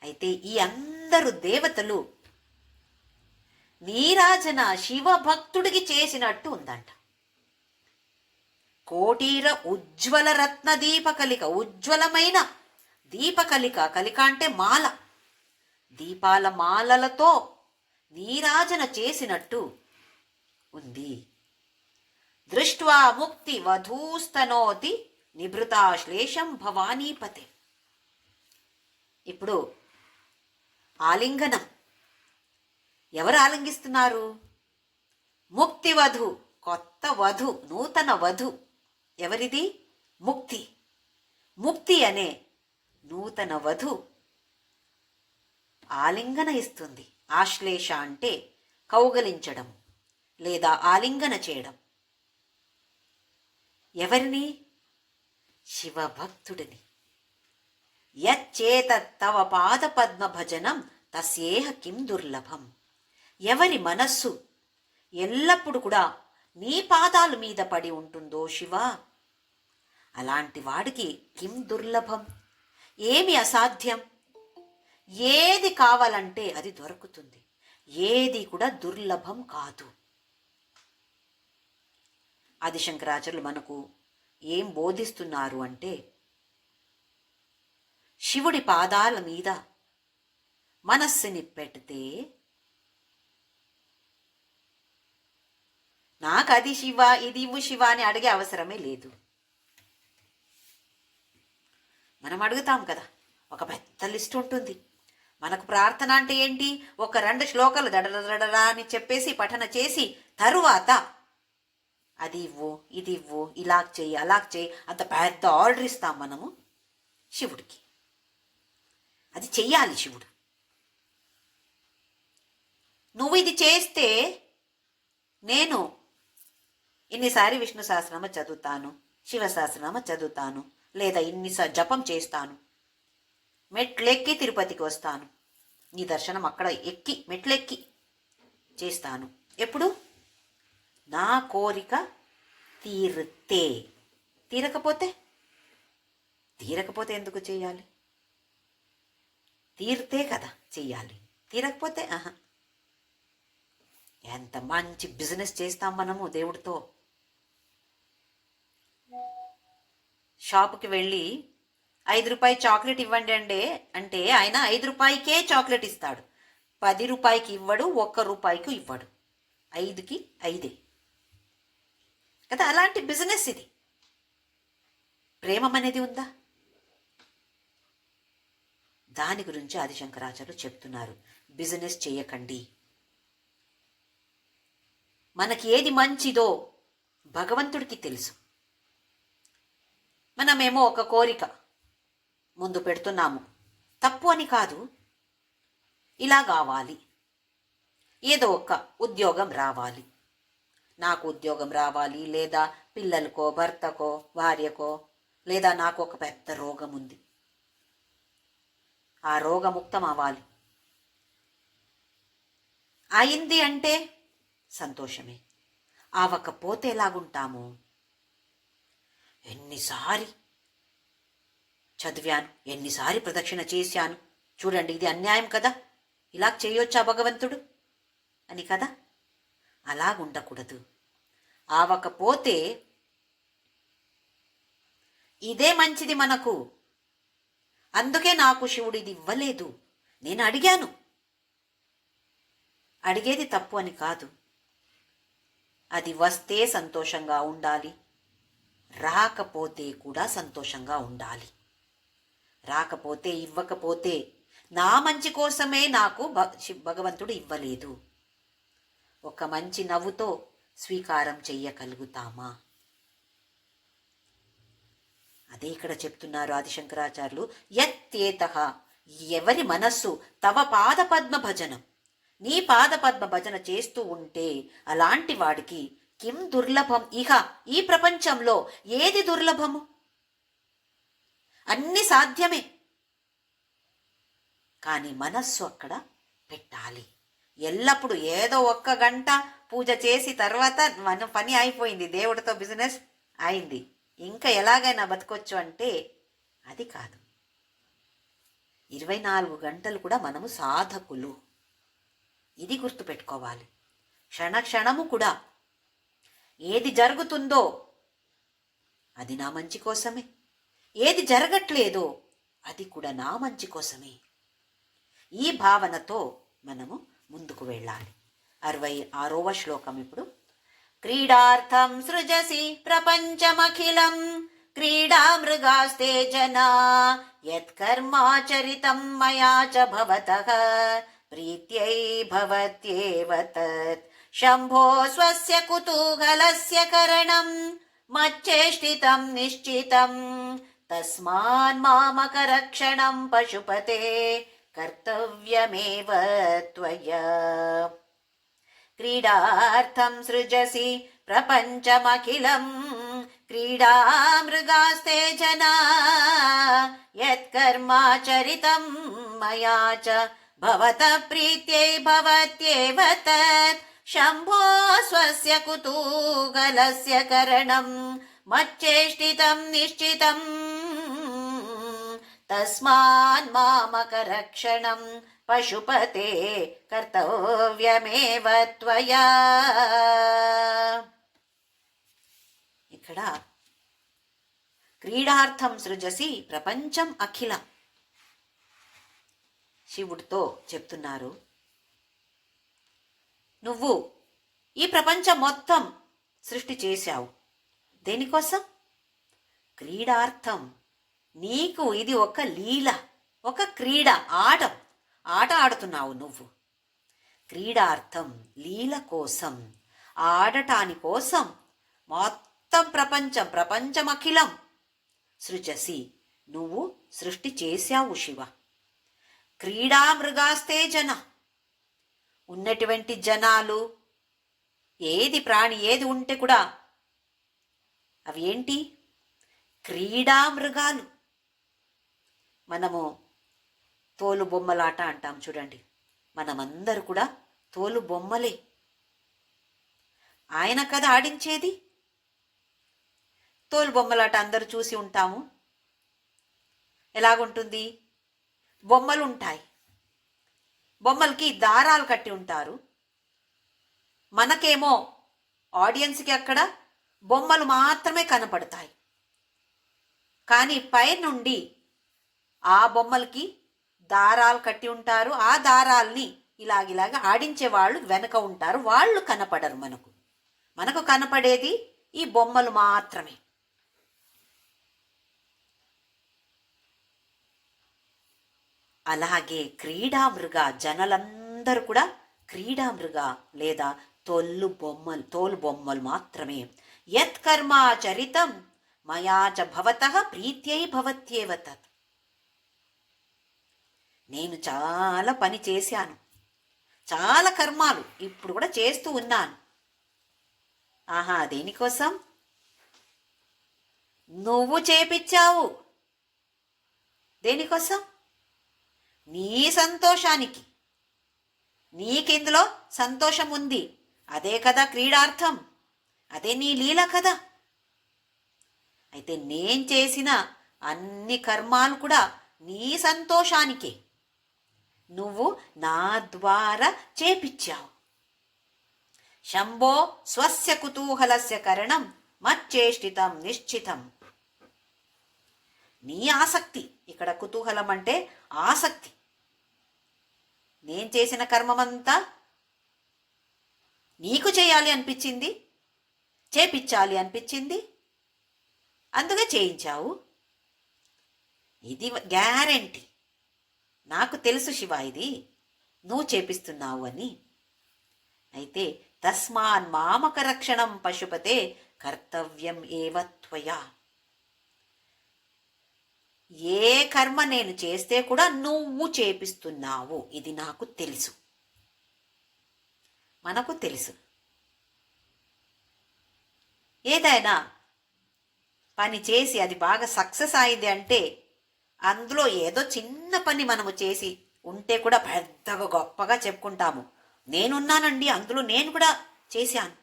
A: అయితే ఈ అందరు దేవతలు నీరాజన శివభక్తుడికి చేసినట్టు ఉందంట. కోటీర ఉజ్వల రత్న దీపకలిక, ఉజ్వలమైన దీపకలిక, కలిక అంటే మాల, దీపాల మాలలతో నీరాజన చేసినట్టు ఉంది. దృష్ట్వా ముక్తి వధూస్తనోతి నిభృతాశ్లేషం భవానీపతే. ఇప్పుడు ఆలింగనం ఎవరు ఆలింగిస్తున్నారు? ముక్తి వధు, కొత్త వధు, నూతన వధు. ఎవరిది? ముక్తి. ముక్తి అనే నూతన వధు ఆలింగన ఇస్తుంది. ఆశ్లేష అంటే కౌగలించడం లేదా ఆలింగన చేయడం. ఎవరిని? శివభక్తుడిని. యచ్చేతత్తవ పాద పద్మ భజనం తస్యేహ కిం దుర్లభం. ఎవరి మనస్సు ఎల్లప్పుడు కూడా నీ పాదాల మీద పడి ఉంటుందో శివా, అలాంటి వాడికి కిం దుర్లభం, ఏమి అసాధ్యం. ఏది కావాలంటే అది దొరుకుతుంది, ఏది కూడా దుర్లభం కాదు. ఆదిశంకరాచార్యులు మనకు ఏం బోధిస్తున్నారు అంటే, శివుడి పాదాల మీద మనస్సుని పెడితే నాకు అది శివ, ఇది ఇవ్వు శివ అని అడిగే అవసరమే లేదు. మనం అడుగుతాం కదా, ఒక పెద్ద లిస్ట్ ఉంటుంది. మనకు ప్రార్థన అంటే ఏంటి? ఒక 2 శ్లోకాలు దడదడడా అని చెప్పేసి పఠన చేసి తరువాత అది ఇవ్వు, ఇది ఇవ్వు, ఇలా చెయ్యి, అలా చెయ్యి, అంత పెద్ద ఆర్డర్ ఇస్తాం మనము శివుడికి. అది చెయ్యాలి శివుడు. నువ్వు ఇది చేస్తే నేను ఇన్నిసారి విష్ణు సహస్రనామ చదువుతాను, శివ సహస్రనామ చదువుతాను, లేదా ఇన్నిసారి జపం చేస్తాను, మెట్లెక్కి తిరుపతికి వస్తాను, నీ దర్శనం అక్కడ ఎక్కి మెట్లెక్కి చేస్తాను. ఎప్పుడు? నా కోరిక తీరితే. తీరకపోతే ఎందుకు చేయాలి? తీరితే కదా చెయ్యాలి. తీరకపోతే ఎంత మంచి బిజినెస్ చేస్తాం మనము దేవుడితో. షాపుకి వెళ్ళి 5 రూపాయి చాక్లెట్ ఇవ్వండి అంటే ఆయన 5 రూపాయికే చాక్లెట్ ఇస్తాడు. 10 రూపాయికి ఇవ్వడు, 1 రూపాయికి ఇవ్వడు. 5కి 5 కదా. అలాంటి బిజినెస్ ఇది. ప్రేమం అనేది ఉందా? దాని గురించి ఆదిశంకరాచార్యులు చెప్తున్నారు. బిజినెస్ చేయకండి. మనకి ఏది మంచిదో భగవంతుడికి తెలుసు. మనమేమో ఒక కోరిక ముందు పెడుతున్నాము. తప్పు అని కాదు, ఇలా కావాలి, ఏదో ఒక ఉద్యోగం రావాలి, నాకు ఉద్యోగం రావాలి, లేదా పిల్లలకో, భర్తకో, భార్యకో, లేదా నాకు ఒక పెద్ద రోగం ఉంది, ఆ రోగముక్తం అవ్వాలి. అయింది అంటే సంతోషమే. అవ్వకపోతే ఎలాగుంటాము? ఎన్నిసారి చదివాను, ఎన్నిసారి ప్రదక్షిణ చేశాను, చూడండి ఇది అన్యాయం కదా, ఇలా చేయొచ్చా భగవంతుడు అని కదా. అలాగుండకూడదు. ఆవకపోతే ఇదే మంచిది మనకు, అందుకే నాకు శివుడు ఇది ఇవ్వలేదు. నేను అడిగాను, అడిగేది తప్పు అని కాదు. అది వస్తే సంతోషంగా ఉండాలి, రాకపోతే కూడా సంతోషంగా ఉండాలి. రాకపోతే, ఇవ్వకపోతే నా మంచి కోసమే నాకు భగవంతుడు ఇవ్వలేదు. ఒక మంచి నవ్వుతో స్వీకారం చెయ్యగలుగుతామా? అదే ఇక్కడ చెప్తున్నారు ఆదిశంకరాచార్యులు. యత్యేతః, ఎవరి మనస్సు తవ పాదపద్మ భజనం, నీ పాదపద్మ భజన చేస్తూ ఉంటే అలాంటి వాడికి కిం దుర్లభం ఇహ, ఈ ప్రపంచంలో ఏది దుర్లభము? అన్ని సాధ్యమే, కానీ మనస్సు అక్కడ పెట్టాలి. ఎల్లప్పుడూ ఏదో ఒక్క గంట పూజ చేసి తర్వాత మన పని అయిపోయింది, దేవుడితో బిజినెస్ అయింది, ఇంకా ఎలాగైనా బతకొచ్చు అంటే అది కాదు. 24 గంటలు కూడా మనము సాధకులు, ఇది గుర్తుపెట్టుకోవాలి. క్షణక్షణము కూడా ఏది జరుగుతుందో అది నా మంచి కోసమే, ఏది జరగట్లేదో అది కూడా నా మంచి కోసమే. ఈ భావనతో మనము ముందుకు వెళ్ళాలి. 66వ శ్లోకం ఇప్పుడు. క్రీడార్థం సృజసి ప్రపంచమఖిలం క్రీడా మృగాస్తే జనా యత్కర్మాచరితం మయా చ భవతః ప్రీత్యై భవత్యేవ తత్ శంభో స్వస్య కుతూహలస్య కరణం మచ్చేష్టితం నిశ్చితం తస్మాన్ మామకరక్షణం పశుపతే కర్తవ్యమేవ త్వయా. క్రీడార్థం సృజసి ప్రపంచమఖిలం క్రీడా మృగాస్తే జనా యత్కర్మాచరితం మయా చ భవతః ప్రీత్యై భవత్యేవ తత్ శంభో స్వస్య కుతూహలస్య కరణం మచ్చేష్టితం నిశ్చితం తస్మాన్ మామకరక్షణం పశుపతే కర్తవ్యమేవ త్వయా. ఇక్కడ క్రీడార్థం సృజసి ప్రపంచం అఖిలం, శివుడితో చెప్తున్నారు, నువ్వు ఈ ప్రపంచం మొత్తం సృష్టి చేశావు, దేనికోసం? క్రీడార్థం. నీకు ఇది ఒక లీల, ఒక క్రీడ, ఆట ఆడుతున్నావు నువ్వు. క్రీడార్థం, లీల కోసం, ఆడటాని కోసం మొత్తం ప్రపంచమఖిలం సృజసి, నువ్వు సృష్టి చేశావు శివ. క్రీడా మృగాస్తే జన, ఉన్నటువంటి జనాలు, ఏది ప్రాణి ఏది ఉంటే కూడా అవి ఏంటి? క్రీడా మృగాలు. మనము తోలు బొమ్మలాట అంటాం చూడండి, మనమందరూ కూడా తోలు బొమ్మలే. ఆయన కదా ఆడించేది. తోలు బొమ్మలాట అందరూ చూసి ఉంటాము. ఎలాగుంటుంది? బొమ్మలు ఉంటాయి, బొమ్మలకి దారాలు కట్టి ఉంటారు. మనకేమో ఆడియన్స్కి అక్కడ బొమ్మలు మాత్రమే కనపడతాయి, కానీ పైనుండి ఆ బొమ్మలకి దారాలు కట్టి ఉంటారు. ఆ దారాల్ని ఇలాగ ఆడించే వాళ్ళు వెనక ఉంటారు, వాళ్ళు కనపడరు. మనకు కనపడేది ఈ బొమ్మలు మాత్రమే. అలాగే క్రీడామృగ, జనలందరూ కూడా క్రీడామృగ లేదా తోలు బొమ్మలు మాత్రమే. యత్కర్మాచరితం మయా చ భవతః ప్రీత్యై భవత్యేవ తత్. నేను చాలా పని చేశాను, చాలా కర్మాలు ఇప్పుడు కూడా చేస్తూ ఉన్నాను. ఆహా, దేనికోసం? నువ్వు చేపించావు. దేనికోసం? నీ సంతోషానికి. నీకిందులో సంతోషం ఉంది, అదే కదా క్రీడార్థం, అదే నీ లీల కదా. అయితే నేను చేసిన అన్ని కర్మాలు కూడా నీ సంతోషానికే. నువ్వు నా ద్వారా చేపిచ్చావు. శంభో స్వస్య కుతూహలస్య కరణం మచ్చేష్టితం నిశ్చితం. నీ ఆసక్తి, ఇక్కడ కుతూహలం అంటే ఆసక్తి. నేను చేసిన కర్మమంతా నీకు చేయాలి అనిపించింది, చేపించాలి అనిపించింది, అందుకే చేయించావు. ఇది గ్యారెంటీ. నాకు తెలుసు శివ, ఇది నువ్వు చేపిస్తున్నావు అని. అయితే తస్మాన్ మామక రక్షణం పశుపతే కర్తవ్యం ఏవ త్వయా. ఏ కర్మ నేను చేస్తే కూడా నువ్వు చేపిస్తున్నావు, ఇది నాకు తెలుసు, మనకు తెలుసు. ఏదైనా పని చేసి అది బాగా సక్సెస్ అయింది అంటే అందులో ఏదో చిన్న పని మనము చేసి ఉంటే కూడా పెద్దగా గొప్పగా చెప్పుకుంటాము. నేనున్నానండి అందులో, నేను కూడా చేశాను.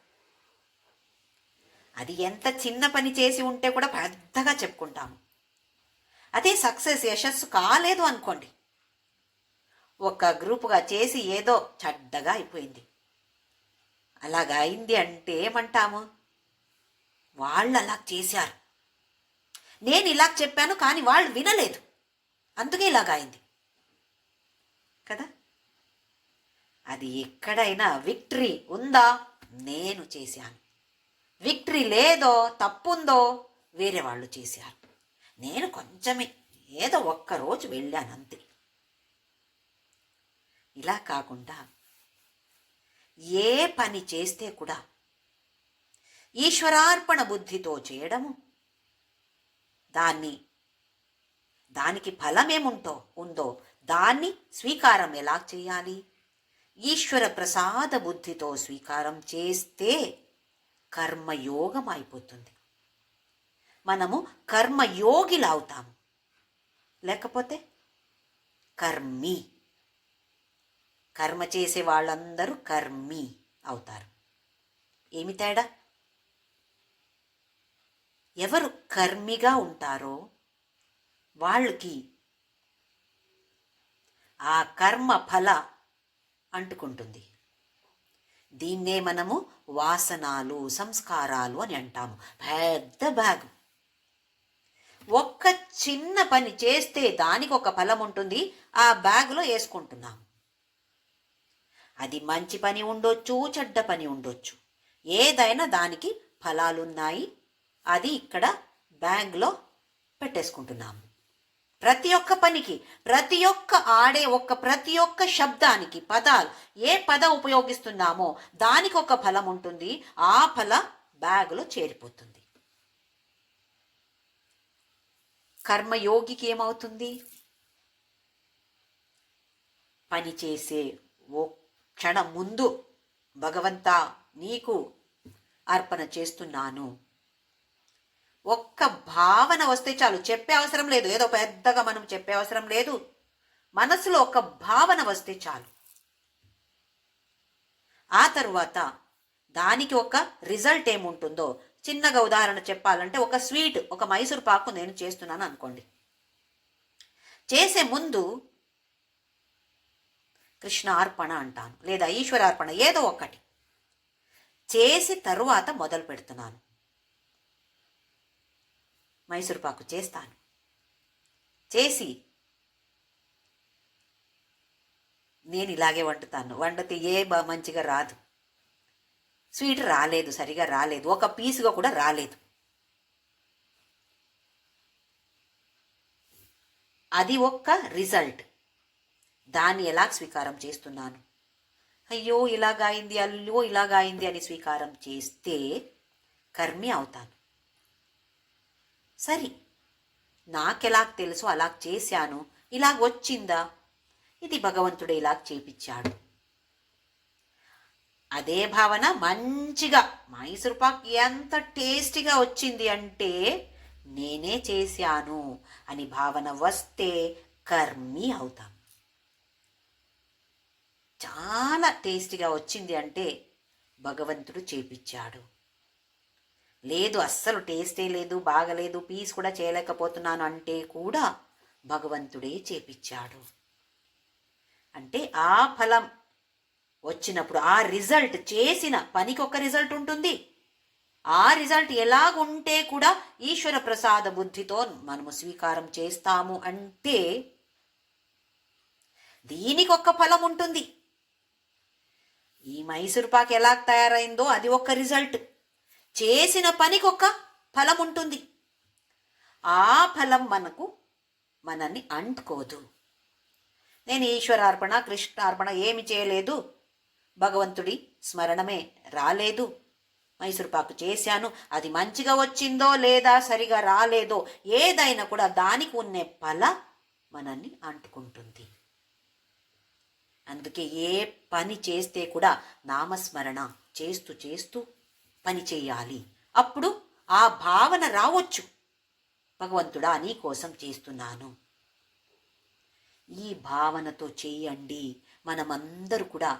A: అది ఎంత చిన్న పని చేసి ఉంటే కూడా పెద్దగా చెప్పుకుంటాము. అదే సక్సెస్, యశస్సు కాలేదు అనుకోండి, ఒక గ్రూపుగా చేసి ఏదో చెడ్డగా అయిపోయింది, అలాగా అయింది అంటే ఏమంటాము? వాళ్ళు అలా చేశారు, నేను ఇలా చెప్పాను కానీ వాళ్ళు వినలేదు, అందుకే ఇలాగ అయింది కదా. అది ఎక్కడైనా విక్టరీ ఉందా? నేను చేశాను. విక్టరీ లేదో, తప్పుందో, వేరే వాళ్ళు చేశారు. నేను కొంచెమే, ఏదో ఒక్కరోజు వెళ్ళాను అంతే. ఇలా కాకుండా ఏ పని చేస్తే కూడా ఈశ్వరార్పణ బుద్ధితో చేయడము, దానికి ఉందో దాన్ని స్వీకారం ఎలా చేయాలి? ఈశ్వర ప్రసాద బుద్ధితో స్వీకారం చేస్తే కర్మయోగం అయిపోతుంది. మనము కర్మయోగిలవుతాము, లేకపోతే కర్మి. కర్మ చేసే వాళ్ళందరూ కర్మి అవుతారు. ఏమి తేడా? ఎవరు కర్మిగా ఉంటారో వాళ్ళకి ఆ కర్మ ఫల అంటుకుంటుంది. దీన్నే మనము వాసనాలు, సంస్కారాలు అని అంటాము. పెద్ద బ్యాగు. ఒక్క చిన్న పని చేస్తే దానికి ఒక ఫలం ఉంటుంది, ఆ బ్యాగులో వేసుకుంటున్నాము. అది మంచి పని ఉండొచ్చు, చెడ్డ పని ఉండొచ్చు, ఏదైనా దానికి ఫలాలున్నాయి, అది ఇక్కడ బ్యాగ్లో పెట్టేసుకుంటున్నాము. ప్రతి ఒక్క పనికి, ప్రతి ఒక్క శబ్దానికి, పదాలు, ఏ పదం ఉపయోగిస్తున్నామో దానికి ఒక ఫలం ఉంటుంది, ఆ ఫల బ్యాగులో చేరిపోతుంది. కర్మయోగికి ఏమవుతుంది? పని చేసే ఓ క్షణం ముందు భగవంతా నీకు అర్పణ చేస్తున్నాను, ఒక్క భావన వస్తే చాలు. చెప్పే అవసరం లేదు, ఏదో పెద్దగా మనం చెప్పే అవసరం లేదు, మనసులో ఒక భావన వస్తే చాలు. ఆ తరువాత దానికి ఒక రిజల్ట్ ఏముంటుందో చిన్నగా ఉదాహరణ చెప్పాలంటే, ఒక స్వీట్, ఒక మైసూర్ పాకు నేను చేస్తున్నాను అనుకోండి. చేసే ముందు కృష్ణ అర్పణ అంటాను, లేదా ఈశ్వరార్పణ, ఏదో ఒకటి చేసి తరువాత మొదలు పెడుతున్నాను. మైసూర్ పాకు చేస్తాను, చేసి నేను ఇలాగే వండితే మంచిగా రాదు, స్వీట్ రాలేదు, సరిగా రాలేదు, ఒక పీసుగా కూడా రాలేదు. అది ఒక్క రిజల్ట్. దాన్ని ఎలా స్వీకారం చేస్తున్నాను? అయ్యో ఇలాగైంది, అయ్యో ఇలాగైంది అని స్వీకారం చేస్తే కర్మి అవుతాను. సరి, నాకెలా తెలుసు అలా చేశాను, ఇలాగ వచ్చిందా, ఇది భగవంతుడు ఇలాగ చేపించాడు. అదే భావన మంచిగా, మైసూర్ పాక్ ఎంత టేస్టీగా వచ్చింది అంటే నేనే చేశాను అని భావన వస్తే కర్మి అవుతాం. చాలా టేస్టీగా వచ్చింది అంటే భగవంతుడు చేపించాడు. లేదు అస్సలు టేస్టే లేదు, బాగలేదు, పీస్ కూడా చేయలేకపోతున్నాను అంటే కూడా భగవంతుడే చేపించాడు. అంటే ఆ ఫలం వచ్చినప్పుడు ఆ రిజల్ట్, చేసిన పనికి ఒక రిజల్ట్ ఉంటుంది. ఆ రిజల్ట్ ఎలాగుంటే కూడా ఈశ్వర ప్రసాద బుద్ధితో మనము స్వీకారం చేస్తాము అంటే దీనికి ఒక ఫలం ఉంటుంది. ఈ మైసూర్ పాక్ ఎలా తయారైందో అది ఒక రిజల్ట్, చేసిన పనికి ఒక ఫలం ఉంటుంది. ఆ ఫలం మనల్ని అంటుకోదు. నేను ఈశ్వరార్పణ కృష్ణార్పణ ఏమి చేయలేదు, భగవంతుడి స్మరణమే రాలేదు, మైసూర్పాకు చేశాను, అది మంచిగా వచ్చిందో లేదా సరిగా రాలేదో ఏదైనా కూడా దానికి ఉన్న ఫల మనల్ని అంటుకుంటుంది. అందుకే ఏ పని చేస్తే కూడా నామస్మరణ చేస్తూ చేస్తూ పని చేయాలి. అప్పుడు ఆ భావన రావచ్చు, భగవంతుడా నీ కోసం చేస్తున్నాను. ఈ భావనతో చేయండి. మనమందరూ కూడా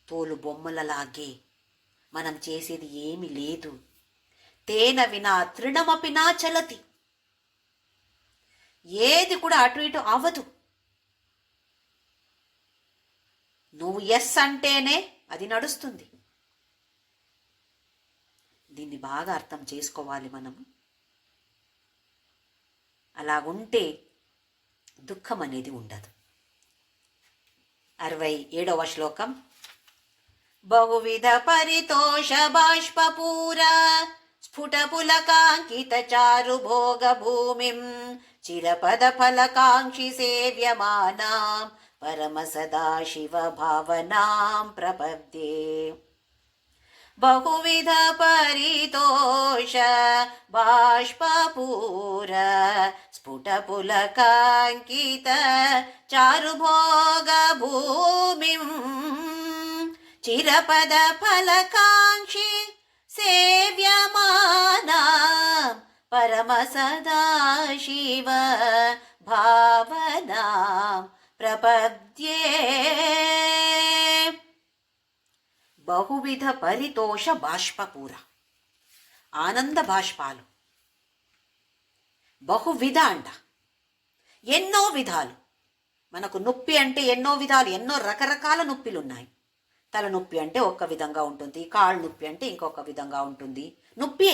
A: తోలు బొమ్మలలాగే, మనం చేసేది ఏమి లేదు. తేన వినా తృణమపినా చలతి, ఏది కూడా అటు ఇటు అవ్వదు. నువ్వు ఎస్ అంటేనే అది నడుస్తుంది. దీన్ని బాగా అర్థం చేసుకోవాలి మనము. అలాగుంటే దుఃఖం అనేది ఉండదు. 67వ శ్లోకం. బహువిధ పరితోష బాష్పూర స్ఫుట పులకాంకిత చారు భోగ భూమిం చిరపద ఫలకాంక్షి సేవ్యమానాం పరమ సదాశివ భావనాం ప్రపద్యే. బహువిధ పరితోష బాష్పూర స్ఫుట పులకాంకిత చారుభోగ భూమిం చిరపద ఫలకాంక్షి సేవ్యమానాం పరమ సదాశివ భావనాం ప్రపద్యే. బహువిధ పరితోష బాష్పూర, ఆనంద బాష్పాలు. బహువిధ అంట, ఎన్నో విధాలు. మనకు నొప్పి అంటే ఎన్నో విధాలు, ఎన్నో రకరకాల నొప్పిలు ఉన్నాయి. తలనొప్పి అంటే ఒక విధంగా ఉంటుంది, కాళ్ళు నొప్పి అంటే ఇంకొక విధంగా ఉంటుంది. నొప్పే,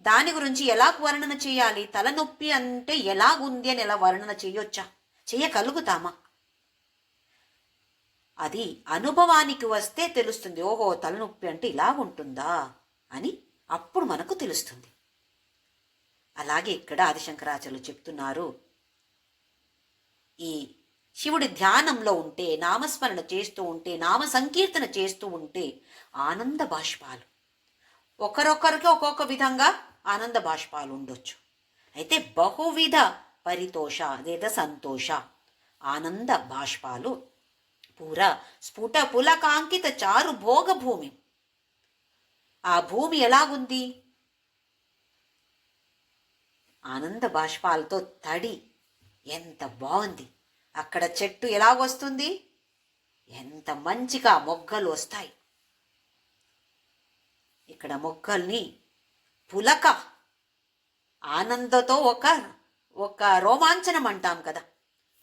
A: దాని గురించి ఎలా వర్ణన చేయాలి? తలనొప్పి అంటే ఎలాగుంది అని ఎలా వర్ణన చేయొచ్చా? చేయగలుగుతామా? అది అనుభవానికి వస్తే తెలుస్తుంది. ఓహో తలనొప్పి అంటే ఇలా ఉంటుందా అని అప్పుడు మనకు తెలుస్తుంది. అలాగే ఇక్కడ ఆదిశంకరాచార్యులు చెప్తున్నారు, ఈ శివుడి ధ్యానంలో ఉంటే, నామస్మరణ చేస్తూ ఉంటే, నామ సంకీర్తన చేస్తూ ఉంటే ఆనంద బాష్పాలు, ఒకరొకరికి ఒక్కొక్క విధంగా ఆనంద బాష్పాలు ఉండొచ్చు. అయితే బహువిధ పరితోష లేదా సంతోష ఆనంద బాష్పాలు పూర స్ఫుట పులకాంకిత చారు భోగ భూమి. ఆ భూమి ఎలాగుంది? ఆనంద బాష్పాలతో తడి, ఎంత బాగుంది. అక్కడ చెట్టు ఎలాగొస్తుంది, ఎంత మంచిగా మొగ్గలు వస్తాయి. ఇక్కడ మొగ్గల్ని పులక, ఆనందతో ఒక రోమాంచనం అంటాం కదా,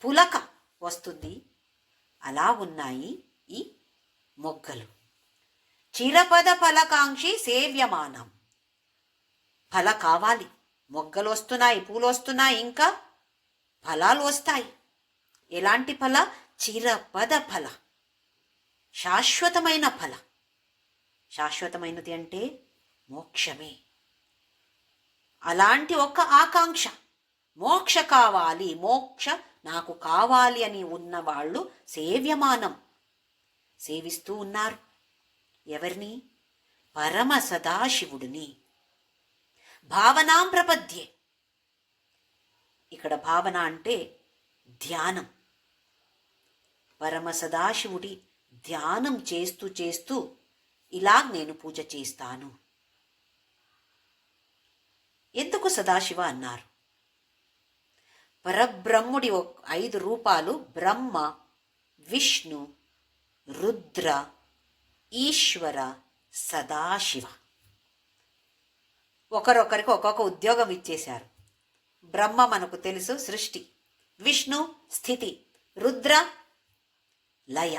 A: పులక వస్తుంది. అలా ఉన్నాయి ఈ మొగ్గలు. చిరపద ఫలకాంక్షి సేవ్యమానం, ఫల కావాలి. మొగ్గలు వస్తున్నాయి, పూలు వస్తున్నాయి, ఇంకా ఫలాలు వస్తాయి. ఎలాంటి ఫల? చిరపద ఫల, శాశ్వతమైన ఫల. శాశ్వతమైనది అంటే మోక్షమే. అలాంటి ఒక ఆకాంక్ష, మోక్ష కావాలి, మోక్ష నాకు కావాలి అని ఉన్నవాళ్ళు సేవ్యమానం, సేవిస్తూ ఉన్నారు. ఎవరిని? పరమ సదాశివుడిని. భావనాం ప్రపద్యే. ఇక్కడ భావన అంటే ధ్యానం. పరమ సదాశివుడి ధ్యానం చేస్తూ చేస్తూ ఇలా నేను పూజ చేస్తాను. ఎందుకు సదాశివ అన్నారు? పరబ్రహ్ముడి 5 రూపాలు బ్రహ్మ, విష్ణు, రుద్ర, ఈశ్వర, సదాశివ. ఒకరొకరికి ఒక్కొక్క ఉద్యోగం ఇచ్చేశారు. బ్రహ్మ మనకు తెలుసు సృష్టి, విష్ణు స్థితి, రుద్ర లయ,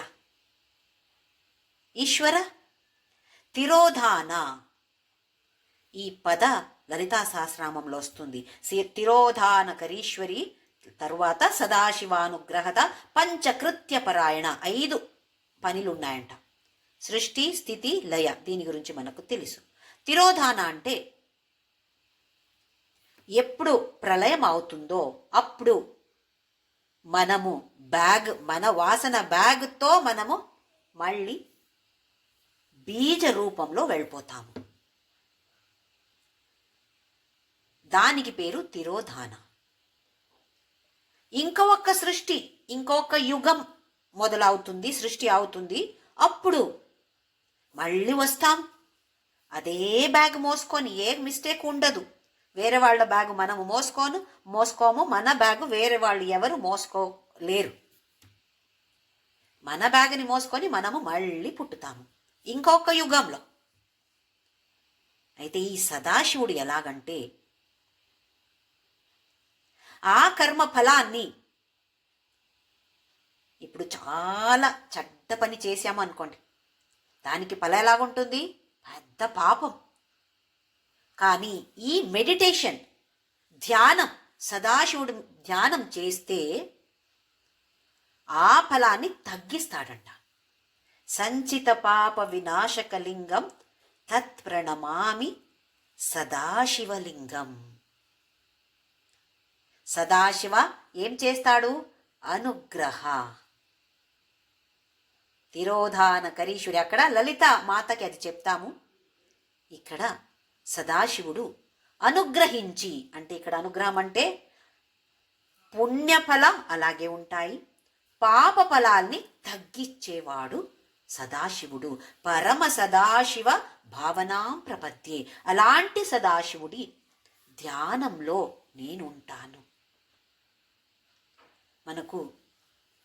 A: ఈశ్వర తిరోధాన. ఈ పద లలితా సహస్రనామంలో వస్తుంది. తిరోధానకరీశ్వరి, తరువాత సదాశివానుగ్రహత పంచకృత్యపరాయణ. 5 పనులున్నాయంట. సృష్టి, స్థితి, లయ. దీని గురించి మనకు తెలుసు. తిరోధాన అంటే ఎప్పుడు ప్రళయం అవుతుందో అప్పుడు మనము మన వాసన బ్యాగ్తో మనము మళ్ళీ బీజ రూపంలో వెళ్ళిపోతాము. దానికి పేరు తిరోధాన. ఇంకొక సృష్టి, ఇంకొక యుగం మొదలవుతుంది, సృష్టి అవుతుంది. అప్పుడు మళ్ళీ వస్తాం. అదే బ్యాగ్ మోసుకొని, ఏ మిస్టేక్ ఉండదు. వేరే వాళ్ళ బ్యాగు మనము మోసుకోము. మన బ్యాగు వేరే వాళ్ళు ఎవరు మోసుకోలేరు. మన బ్యాగుని మోసుకొని మనము మళ్ళీ పుట్టుతాము ఇంకొక యుగంలో. అయితే ఈ సదాశివుడు ఎలాగంటే, ఆ కర్మ ఫలాన్ని ఇప్పుడు చాలా చెడ్డ పని చేశాము అనుకోండి, దానికి ఫలం ఎలాగుంటుంది? పెద్ద పాపం. కానీ ఈ మెడిటేషన్, ధ్యానం, సదాశివుడు ధ్యానం చేస్తే ఆ ఫలాన్ని తగ్గిస్తాడంట. సంచిత పాప వినాశకలింగం తత్ప్రణమామి సదాశివలింగం. సదాశివ ఏం చేస్తాడు? అనుగ్రహ. తిరోధానకరీశ్వరి. అక్కడ లలిత మాతకి అది చెప్తాము. ఇక్కడ సదాశివుడు అనుగ్రహించి, అంటే ఇక్కడ అనుగ్రహం అంటే పుణ్యఫలం అలాగే ఉంటాయి, పాప ఫలాల్ని తగ్గించేవాడు సదాశివుడు. పరమ సదాశివ భావనాం ప్రపద్యే. అలాంటి సదాశివుడి ధ్యానంలో నేనుంటాను. మనకు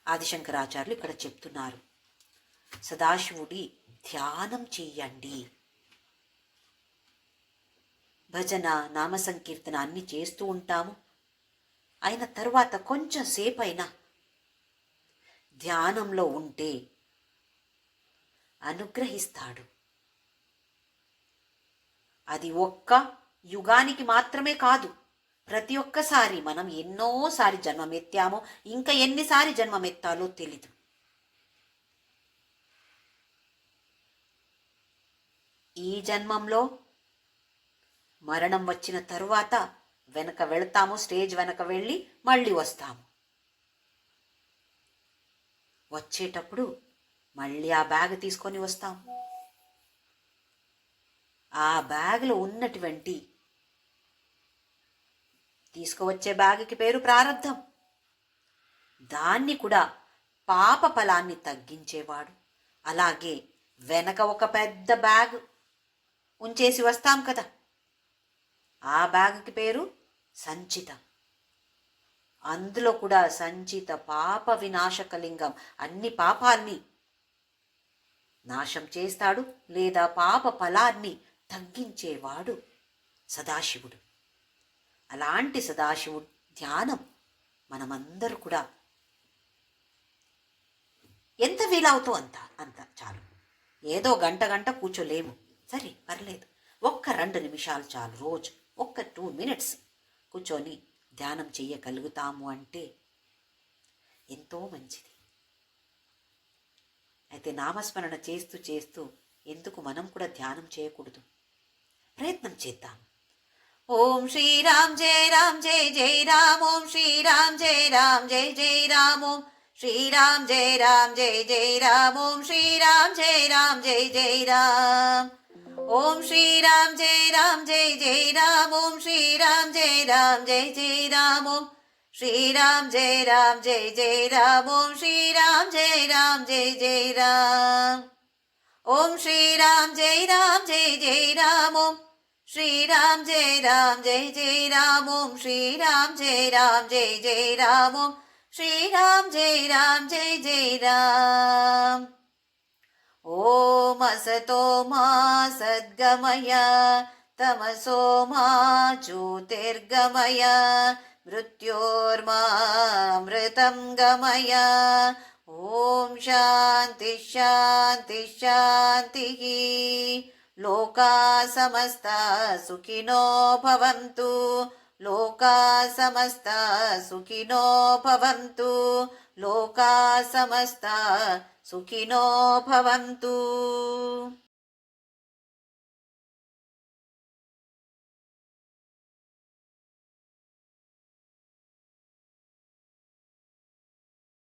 A: ఆదిశంకరాచార్యులు ఇక్కడ చెప్తున్నారు, సదాశివుడి ధ్యానం చెయ్యండి. భజన, నామ సంకీర్తన అన్ని చేస్తూ ఉంటాము. అయిన తర్వాత కొంచెం సేపైనా ధ్యానంలో ఉంటే అనుగ్రహిస్తాడు. అది ఒక్క యుగానికి మాత్రమే కాదు, ప్రతి ఒక్కసారి మనం ఎన్నోసారి జన్మమెత్తామో, ఇంకా ఎన్నిసారి జన్మమెత్తాలో తెలీదు. ఈ జన్మంలో మరణం వచ్చిన తరువాత వెనక వెళతాము, స్టేజ్ వెనక వెళ్ళి మళ్ళీ వస్తాము. వచ్చేటప్పుడు మళ్ళీ ఆ బ్యాగ్ తీసుకొని వస్తాము. ఆ బ్యాగ్లో ఉన్నటువంటి తీసుకువచ్చే బ్యాగ్కి పేరు ప్రారబ్ధం. దాన్ని కూడా పాప ఫలాన్ని తగ్గించేవాడు. అలాగే వెనక ఒక పెద్ద బ్యాగ్ ఉంచేసి వస్తాం కదా, ఆ బ్యాగ్కి పేరు సంచిత. అందులో కూడా సంచిత పాప వినాశకలింగం. అన్ని పాపాల్ని నాశం చేస్తాడు, లేదా పాప ఫలాన్ని తగ్గించేవాడు సదాశివుడు. అలాంటి సదాశివుడు ధ్యానం మనమందరూ కూడా ఎంత వీలవుతో అంత చాలు. ఏదో గంట కూర్చోలేము, సరే పర్లేదు, ఒక్క 2 నిమిషాలు చాలు. రోజు ఒక్క 2 minutes కూర్చొని ధ్యానం చెయ్యగలుగుతాము అంటే ఎంతో మంచిది. అయితే నామస్మరణ చేస్తూ చేస్తూ ఎందుకు మనం కూడా ధ్యానం చేయకూడదు? ప్రయత్నం చేద్దాం. ఓం శ్రీరామ్ జయ రామ్ జయ జయ రామ్. ఓం శ్రీరామ్ జయ రామ్ జయ జయ రామ్. ఓం శ్రీరామ్ జయ రామ్ జయ జయ రామ్. ఓం శ్రీరామ్ జయ రామ్ జయ జయ రామ్. ఓం శ్రీరామ్ జయ రామ్ జయ జయ రామ్. ఓం శ్రీరామ్ జయ రామ్ జయ జయ రామ్. ఓం శ్రీరామ్ జయ రామ్ జయ జయ రామ్. ఓం శ్రీరామ్ జయ రామ్ జయ జయ రామ్. ఓం శ్రీరామ్ జయ రామ్ జయ జయ రామ్. ఓం శ్రీరామ్ జయ రామ్ జయ జయ రామ్. ఓం శ్రీరామ్ జయ రామ్ జయ జయ రామ్. ఓం శ్రీరామ్ జయ రామ్ జయ జయ రామ్. ఓం అసతో మా సద్గమయ तमसो मा ज्योतिर्गमय मृत्योर्मामृतं गमय ॐ शान्ति शान्ति शान्तिः लोका समस्ता सुखिनो भवन्तु लोका समस्ता सुखिनो भवन्तु लोका समस्ता सुखिनो भवन्तु।